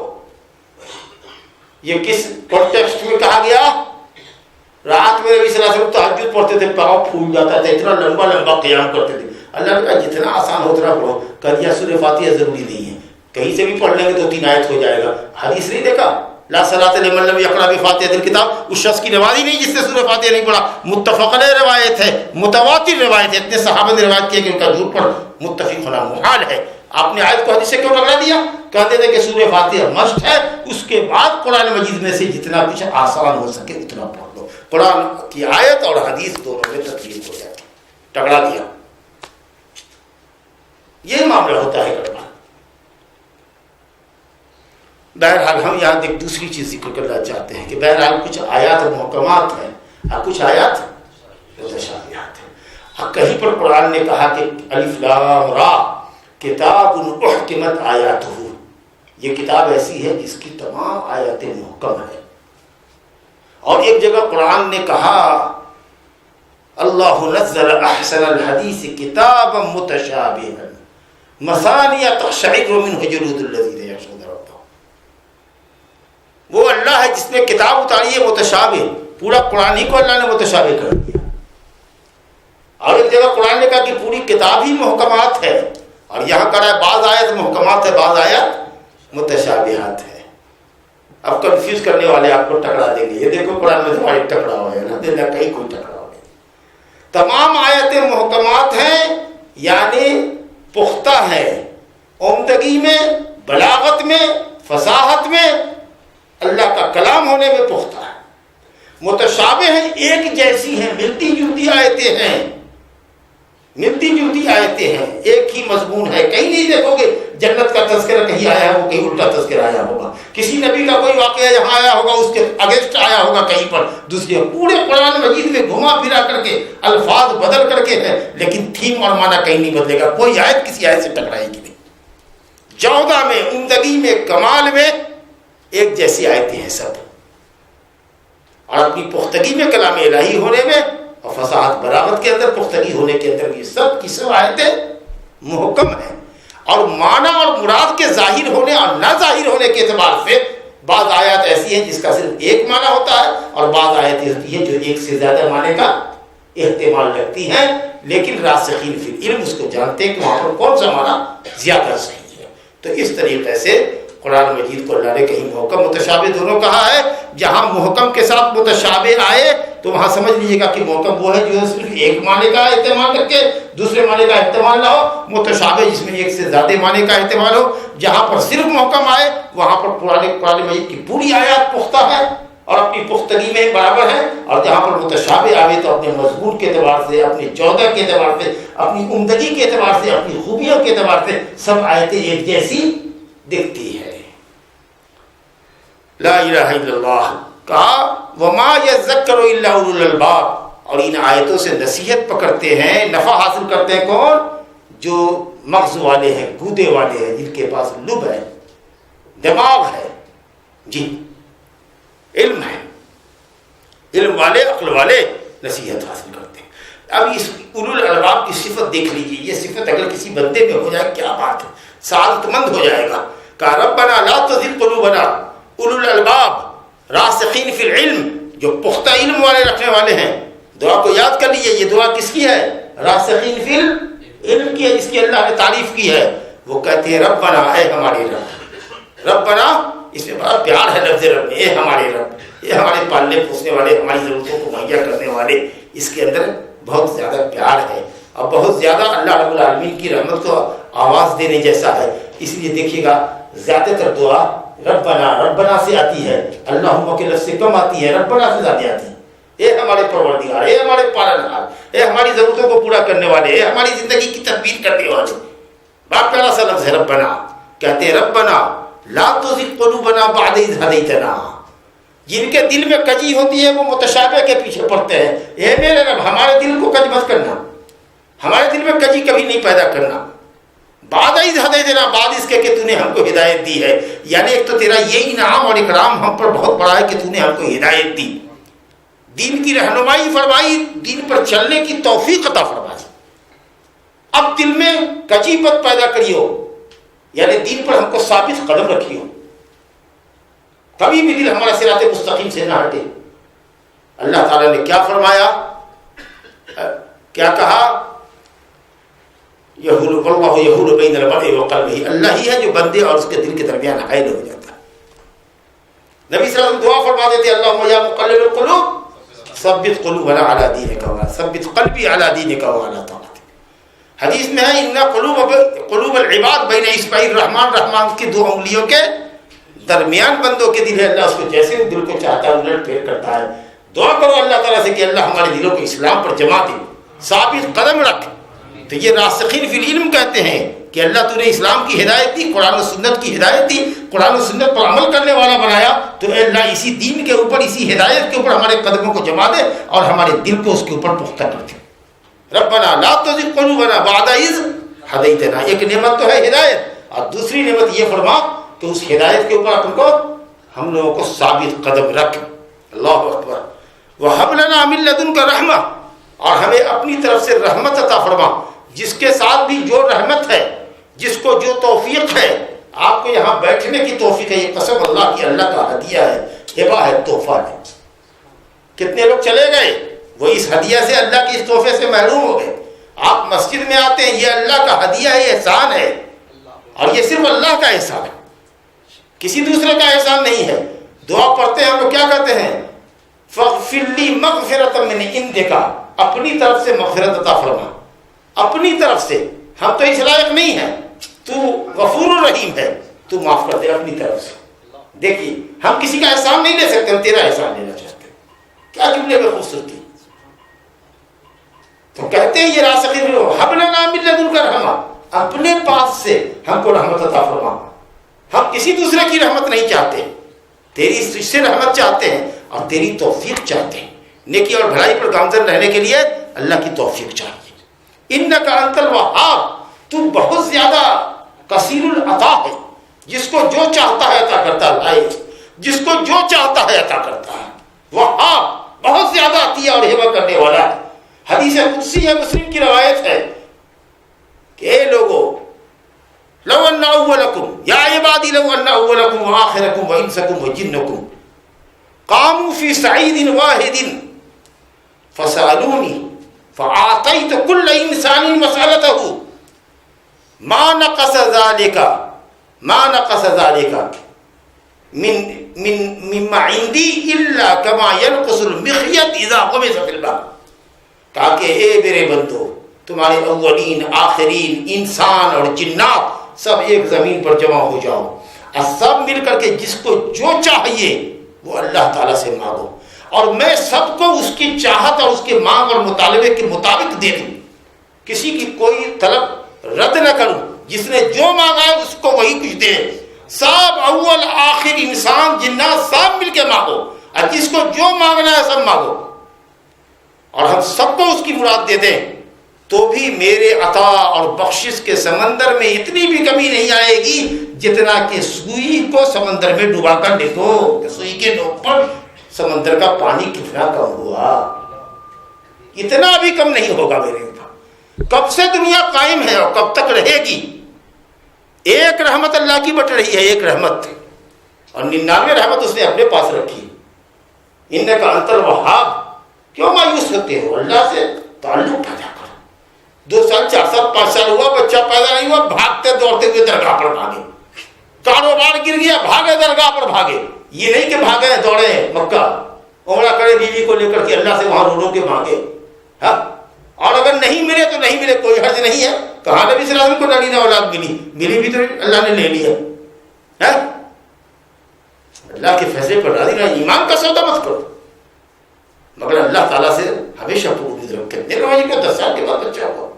یہ کس کانٹیکسٹ میں کہا گیا؟ رات میں نبی صلی اللہ علیہ وسلم تہجد پڑھتے تھے، پاؤں پھول جاتا تھا، اتنا لمبا لمبا قیام کرتے تھے۔ اللہ نے کہا جتنا آسان ہو اتنا پڑھو. کہہ دیا سورہ فاتحہ ضروری نہیں ہے, کہیں سے بھی پڑھ لیں گے 2-3 آیت ہو جائے گا. حدیث نہیں دیکھا لا صلاۃ لمن لم یقرأ بفاتحۃ الکتاب, اس شخص کی نماز ہی نہیں جس نے سورہ فاتحہ نہیں پڑھا. متفق علیہ روایت ہے, متواتر روایت ہے, اتنے صحابہ نے روایت کی کہ ان کا جھوٹ پر متفق ہونا محال ہے. آپ نے آیت کو حدیث سے کیوں ٹکرا دیا؟ کہتے تھے کہ سورہ فاتحہ مسٹ ہے, اس کے بعد قرآن مجید میں سے جتنا کچھ آسان ہو سکے اتنا پڑھ لو. قرآن کی آیت اور حدیث دونوں میں تکلیف ہو جاتی, ٹکرا دیا. یہ معاملہ ہوتا ہے گڑبڑ. بہرحال ہم یہاں ایک دوسری چیز ذکر کرنا چاہتے ہیں کہ بہرحال کچھ آیات محکمات ہیں اور کچھ آیات متشابہات ہیں. اور کہیں پر قرآن نے کہا کہ الف لام را کتاب احکمت آیاتہ, یہ کتاب ایسی ہے جس کی تمام آیاتیں محکم ہیں. اور ایک جگہ قرآن نے کہا اللہ نزل احسن الحدیث کتابا متشابہا مثانیہ تقشعر منہ جلود الذین یخشون ربہم. وہ اللہ ہے جس نے کتاب اتاری ہے متشابہ, پورا قرآن ہی کو اللہ نے متشابہ کر دیا. اور ایک جگہ قرآن نے کہا کہ پوری کتاب ہی محکمات ہے, اور یہاں کہا ہے بعض آیت محکمات ہے بعض آیت متشابہات ہے. اب کنفیوز کرنے والے آپ کو ٹکرا دیں گے, یہ دیکھو قرآن میں تمہاری ٹکرا ہوا ہے نا, دینا کہیں کوئی ٹکرا ہوا ہے. تمام آیتیں محکمات ہیں یعنی پختہ ہے, عمدگی میں, بلاغت میں, فصاحت میں, اللہ کا کلام ہونے میں پختہ ہے. متشابہ ہیں, ایک جیسی ہیں, ملتی جلتی آیتیں ہیں, ملتی جلتی آیتیں ہیں, ایک ہی مضمون ہے. کہیں نہیں دیکھو گے جنت کا تذکرہ کہیں آیا ہے وہ کہیں الٹا تذکرہ آیا ہوگا, کسی نبی کا کوئی واقعہ یہاں آیا ہوگا اس کے اگینسٹ آیا ہوگا کہیں پر دوسرے. پورے قرآن مجید میں گھما پھرا کر کے الفاظ بدل کر کے ہے, لیکن تھیم اور معنی کہیں نہیں بدلے گا. کوئی آیت کسی آیت سے ٹکرائے گی نہیں. جودہ میں, عمدگی میں, کمال میں ایک جیسی آیتیں ہیں سب, اور اپنی پختگی میں کلام الہی ہونے میں اور فصاحت بلاغت کے اندر, پختگی ہونے کے اندر یہ سب کی سب آیتیں محکم ہیں. اور معنی اور مراد کے ظاہر ہونے اور نہ ظاہر ہونے کے اعتبار سے بعض آیات ایسی ہیں جس کا صرف ایک معنی ہوتا ہے, اور بعض آیتیں ہوتی ہیں جو ایک سے زیادہ معنی کا احتمال رکھتی ہیں, لیکن راسخین فی العلم اس کو جانتے ہیں کہ وہاں پر کون سا معنی زیادہ صحیح ہے. تو اس طریقے سے قرآن مجید کو اللہ نے کہیں محکم متشابہ دونوں کہا ہے. جہاں محکم کے ساتھ متشابہ آئے تو وہاں سمجھ لیجیے گا کہ محکم وہ ہے جو صرف ایک معنی کا احتمال رکھے, دوسرے معنی کا احتمال نہ ہو. متشابہ جس میں ایک سے زیادہ معنی کا احتمال ہو. جہاں پر صرف محکم آئے وہاں پر قرآن مجید کی پوری آیات پختہ ہے اور اپنی پختگی میں برابر ہے, اور جہاں پر متشابہ آئے تو اپنے مضمون کے اعتبار سے, اپنی جودہ کے اعتبار سے, اپنی عمدگی کے اعتبار سے, اپنی خوبیوں کے اعتبار سے سب آیتیں ایک جیسی دکھتی ہے. لا الہ الا اللہ کہا وما یذکر الا اولو الالباب, اور ان آیتوں سے نصیحت پکڑتے ہیں, نفع حاصل کرتے ہیں کون؟ جو مغز والے ہیں, گودے والے ہیں, جن کے پاس لب ہے, دماغ ہے, جی علم ہے, علم والے, عقل والے نصیحت حاصل کرتے ہیں. اب اس اولو الالباب کی صفت دیکھ لیجیے. یہ صفت اگر کسی بندے میں ہو جائے کیا بات ہے, سعادت مند ہو جائے گا. کہا ربنا لا تزغ قلوبنا, اولو الالباب راسخین فی العلم, جو پختہ علم والے رکھنے والے ہیں. دعا کو یاد کر لیجیے, یہ دعا کس کی ہے؟ راسخین فی العلم کی ہے, جس کی اللہ نے تعریف کی ہے. وہ کہتے ہیں ربنا, اے ہمارے رب. ربنا اس میں بڑا پیار ہے لفظ رب میں, اے ہمارے رب, یہ ہمارے پالنے پوسنے والے, ہماری ضرورتوں کو مہیا کرنے والے. اس کے اندر بہت زیادہ پیار ہے اور بہت زیادہ اللہ رب العالمین کی رحمت کو آواز دینے جیسا ہے. اس لیے دیکھیے گا زیادہ تر دعا ربنا, ربنا سے آتی ہے, اللہم کے لفظ سے کم آتی ہے, ربنا سے زیادہ آتی ہے. اے ہمارے پروردگار, اے ہمارے پالنہار, اے ہماری ضرورتوں کو پورا کرنے والے, اے ہماری زندگی کی تدبیر کرنے والے. بڑا پیارا سا لفظ ہے ربنا. کہتے ہیں ربنا لا تزغ قلوبنا بعد اذ ہدیتنا. جن کے دل میں کجی ہوتی ہے وہ متشابہ کے پیچھے پڑتے ہیں. اے میرے رب, ہمارے دل کو کج مت کرنا, ہمارے دل میں کجی کبھی نہیں پیدا کرنا. بعد اذ ہدیتنا, بعد اس کے کہ تو نے ہم کو ہدایت دی ہے. یعنی ایک تو تیرا یہ انعام اور اکرام ہم پر بہت بڑا ہے کہ تو نے ہم کو ہدایت دی, دین کی رہنمائی فرمائی, دین پر چلنے کی توفیق عطا فرمائی. اب دل میں کجی مت پیدا کریو, یعنی دین پر ہم کو ثابت قدم رکھیو, کبھی بھی دل ہمارا صراط مستقیم سے نہ ہٹے. اللہ تعالیٰ نے کیا فرمایا, کیا کہا؟ یحول واللہ یحول بین المرء وقلبہ، اللہ ہی ہے جو بندے اور اس کے دل کے درمیان حائل ہو جاتا ہے۔ نبی صلی اللہ علیہ وسلم دعا فرماتے تھے اللہم یا مقلب القلوب ثبت قلوبنا علی دینک ثبت قلبی علی دینک وعلی طاعتک۔ حدیث میں ہے ان قلوب العباد بین اصبع الرحمن، رحمان کی دو انگلیوں کے درمیان بندوں کے دل ہے، اللہ اس کو جیسے دل کو چاہتا ہے الٹ پھیر کرتا ہے۔ دعا کرو اللہ تعالیٰ سے کہ اللہ ہمارے دلوں کو اسلام پر جما دے، ثابت قدم رکھ۔ تو یہ راسخین فی العلم کہتے ہیں کہ اللہ تو نے اسلام کی ہدایت دی، قرآن و سنت کی ہدایت دی، قرآن و سنت پر عمل کرنے والا بنایا، تو اے اللہ اسی دین کے اوپر، اسی ہدایت کے اوپر ہمارے قدموں کو جما دے اور ہمارے دل کو اس کے اوپر پختہ کر دے۔ ربنا لا تزغ قلوبنا بعد اذ ہدیتنا، ایک نعمت تو ہے ہدایت، اور دوسری نعمت یہ فرما کہ اس ہدایت کے اوپر اپن کو ہم لوگوں کو ثابت قدم رکھ۔ اللہ اکبر۔ وَهَبْ لَنَا مِن لَّدُنْكَ رَحْمَةً، اور ہمیں اپنی طرف سے رحمت عطا فرما، جس کے ساتھ بھی جو رحمت ہے، جس کو جو توفیق ہے۔ آپ کو یہاں بیٹھنے کی توفیق ہے، یہ قسم اللہ کی، اللہ کا ہدیہ ہے، ہبہ ہے، تحفہ ہے۔ کتنے لوگ چلے گئے وہ اس ہدیہ سے، اللہ کے اس تحفے سے محروم ہو گئے۔ آپ مسجد میں آتے ہیں، یہ اللہ کا ہدیہ ہے، یہ احسان ہے، اور یہ صرف اللہ کا احسان ہے، کسی دوسرے کا احسان نہیں ہے۔ دعا پڑھتے ہیں ہم لوگ کیا کہتے ہیں؟ فَاغْفِرْ لِي مَغْفِرَةً مِّنْ عِنْدِكَ، اپنی طرف سے مغفرت عطا فرما، اپنی طرف سے۔ ہم تو اس لائق نہیں ہیں، تو غفور الرحیم ہے، تو معاف کر دے اپنی طرف سے۔ دیکھیے ہم کسی کا احسان نہیں لے سکتے، ہم تیرا احسان لینا چاہتے ہیں۔ کیا جملے میں خوبصورتی! تو کہتے ہیں یہ راسخین حب لنا من لدنک رحمہ، اپنے پاس سے ہم کو رحمت عطا فرما۔ ہم کسی دوسرے کی رحمت نہیں چاہتے، تیری سے رحمت چاہتے ہیں اور تیری توفیق چاہتے ہیں۔ نیکی اور بھلائی پر گامزن رہنے کے لیے اللہ کی توفیق چاہیے۔ انک انت الوہاب، تو بہت زیادہ کثیر العطا ہے، جس کو جو چاہتا ہے عطا کرتا ہے، جس کو جو چاہتا ہے عطا کرتا ہے۔ وہاب، بہت زیادہ عطیہ اور ہبہ کرنے والا ہے۔ حدیث قدسی ہے، مسلم کی روایت ہے کہ اے لوگو لو ان اولکم یا عبادی لو ان اولکم وآخرکم وانسکم وجنکم قاموا فی صعید واحد فسألونی فأعطیت کل انسان مسألته ما نقص ذلك مما عندی الا كما ينقص المخيط اذا غمس في البحر۔ کہا کہ اے میرے بندو، تمہارے اولین آخرین انسان اور جنات سب ایک زمین پر جمع ہو جاؤ، اور سب مل کر کے جس کو جو چاہیے وہ اللہ تعالیٰ سے مانگو، اور میں سب کو اس کی چاہت اور اس کے مانگ اور مطالبے کے مطابق دے دوں، کسی کی کوئی طلب رد نہ کروں، جس نے جو مانگا ہے اس کو وہی کچھ دے۔ سب اول آخر انسان جنات سب مل کے مانگو، اور جس کو جو مانگنا ہے سب مانگو، اور ہم سب کو اس کی مراد دے دیں، تو بھی میرے عطا اور بخشش کے سمندر میں اتنی بھی کمی نہیں آئے گی جتنا کہ سوئی کو سمندر میں ڈبا کر دیکھو کہ سوئی کے نوک پر سمندر کا پانی کتنا کم ہوا، اتنا بھی کم نہیں ہوگا میرے اوپر۔ کب سے دنیا قائم ہے اور کب تک رہے گی؟ ایک رحمت اللہ کی بٹ رہی ہے، ایک رحمت، اور 99 رحمت اس نے اپنے پاس رکھی۔ انک انت الوہاب، کیوں مایوس ہوتے ہو؟ اللہ سے تعلق پیدا کرو۔ 2 سال 4 سال 5 سال ہوا، بچہ پیدا نہیں ہوا، بھاگتے دوڑتے ہوئے درگاہ پر بھاگے، کاروبار گر گیا بھاگے درگاہ پر بھاگے، یہ نہیں کہ بھاگے دوڑے مکہ عمرہ کرے بیوی کو لے کر کے اللہ سے وہاں رو رو کے مانگے، ہاں، اور اگر نہیں ملے تو نہیں ملے، کوئی حرج نہیں ہے۔ کہاں نبی صلی اللہ علیہ وسلم کو نرینہ اولاد ملی بھی تو اللہ نے لے لیا۔ اللہ کے فیصلے پر راضی رہنا، ایمان کا سودا مت کرو، مگر اللہ تعالیٰ سے ہمیشہ امید رکھو۔ کتنے لوگوں کو 10 سال کے بعد بچہ ہوا،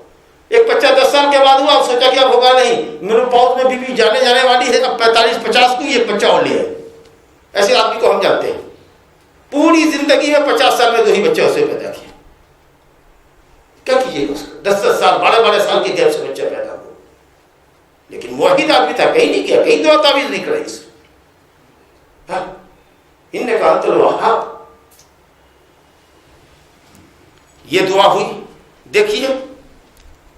ایک بچہ 10 سال کے بعد ہوا، اب سوچا کہ اب ہوگا نہیں، میرے پاؤں میں بیوی جانے والی ہے، اب 45-50 کو یہ بچہ اور لیا ہے۔ ایسے آدمی کو ہم جانتے ہیں، پوری زندگی میں 50 سال میں 2 ہی بچے اسے پیدا کیے۔ کیا کیجیے گا؟ 10 سال 12 سال کے گیپ سے بچہ پیدا ہوا، لیکن موحد آدمی تھا، کہیں نہیں کیا، کہیں دعا تعویذ نہیں کرائی اس نے۔ انک انت الوہاب، یہ دعا ہوئی۔ دیکھیے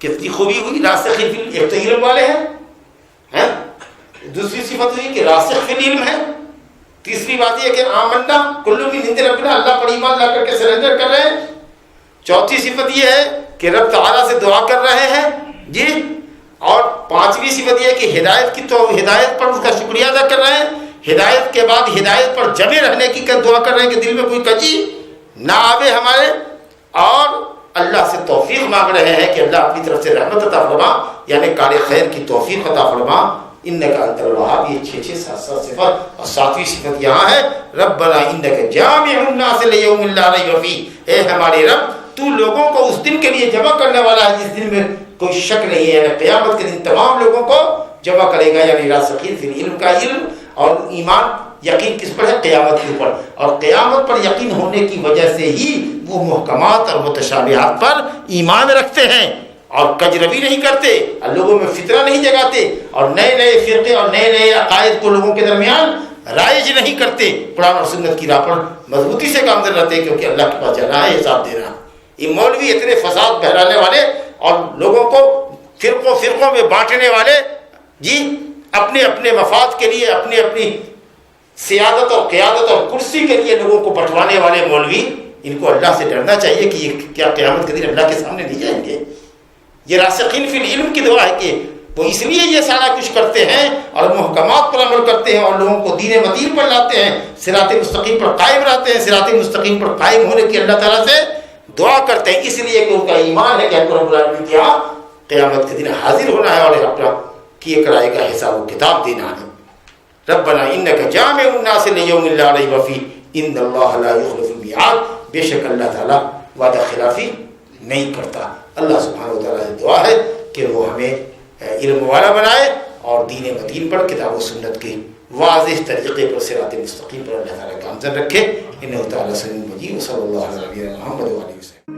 کتنی خوبی ہوئی، راسخ فی العلم، ایک تو علم والے ہیں، دوسری صفت ہوئی کہ راسخ فی العلم ہے، تیسری بات یہ کہ آمنا کل من عند ربنا، اللہ پر ایمان لا کر کے سرنڈر کر رہے ہیں، چوتھی صفت یہ ہے کہ رب تعالیٰ سے دعا کر رہے ہیں جی اور پانچویں صفت یہ کہ ہدایت کی تو ہدایت پر اس کا شکریہ ادا کر رہے ہیں، ہدایت کے بعد ہدایت پر جمے رہنے کی دعا کر رہے ہیں کہ دل میں کوئی کجی نہ آوے ہمارے، اور اللہ سے توفیق مانگ رہے ہیں کہ اللہ اپنی طرف سے رحمت عطا فرما، یعنی کار خیر کی توفیق عطا فرما۔ انک انت الوہاب، یہ 6 6 7 7 صفت، اور 7ویں صفت یہاں ہے ربنا انک جامع الناس لیوم لا ریب فیہ، اے ہمارے رب تو لوگوں کو اس دن کے لیے جمع کرنے والا ہے جس دن میں کوئی شک نہیں ہے، یعنی قیامت کے دن تمام لوگوں کو جمع کرے گا، یعنی راسخین فی العلم کا علم اور ایمان یقین کس پر ہے؟ قیامت کے اوپر، اور قیامت پر یقین ہونے کی وجہ سے ہی وہ محکمات اور متشابہات پر ایمان رکھتے ہیں اور کجروی نہیں کرتے اور لوگوں میں فتنہ نہیں جگاتے اور نئے نئے فرقے اور نئے نئے عقائد کو لوگوں کے درمیان رائج نہیں کرتے، قرآن اور سنت کی راہ پر مضبوطی سے گامزن رہتے ہیں، کیونکہ اللہ کے پاس جانا ہے، حساب دینا۔ یہ مولوی اتنے فساد بہرانے والے اور لوگوں کو فرقوں میں بانٹنے والے، جی اپنے اپنے مفاد کے لیے، اپنی اپنی سیادت اور قیادت اور کرسی کے لیے لوگوں کو بٹوانے والے مولوی، ان کو اللہ سے ڈرنا چاہیے کہ یہ کیا قیامت کے دن اللہ کے سامنے نہیں جائیں گے؟ یہ راسخین فی العلم کی دعا ہے کہ وہ اس لیے یہ سارا کچھ کرتے ہیں اور محکمات پر عمل کرتے ہیں اور لوگوں کو دین متین پر لاتے ہیں، صراط مستقیم پر قائم رہتے ہیں، صراط مستقیم پر قائم ہونے کی اللہ تعالیٰ سے دعا کرتے ہیں، اس لیے کہ ان کا ایمان ہے کہ ہم رب العالمین کے یہاں قیامت کے دن حاضر ہونا ہے اور اپنا کیے کرائے کا حساب و کتاب دینا ہے۔ ربنا انک جامع الناس لیوم لا ریب فیہ ان اللہ لا یخلف المیعاد، بے شک اللہ تعالیٰ وعدہ خلافی نہیں کرتا۔ اللہ سبحانہ و تعالیٰ سے دعا ہے کہ وہ ہمیں علم والا بنائے اور دین متین پر، کتاب و سنت کے واضح طریقے پر، صراط مستقیم پر اللہ تعالیٰ گامزن رکھے۔ انہ تعالیٰ سمیع مجیب، صلی اللہ علیہ وسلم محمد و علیہ وسلم۔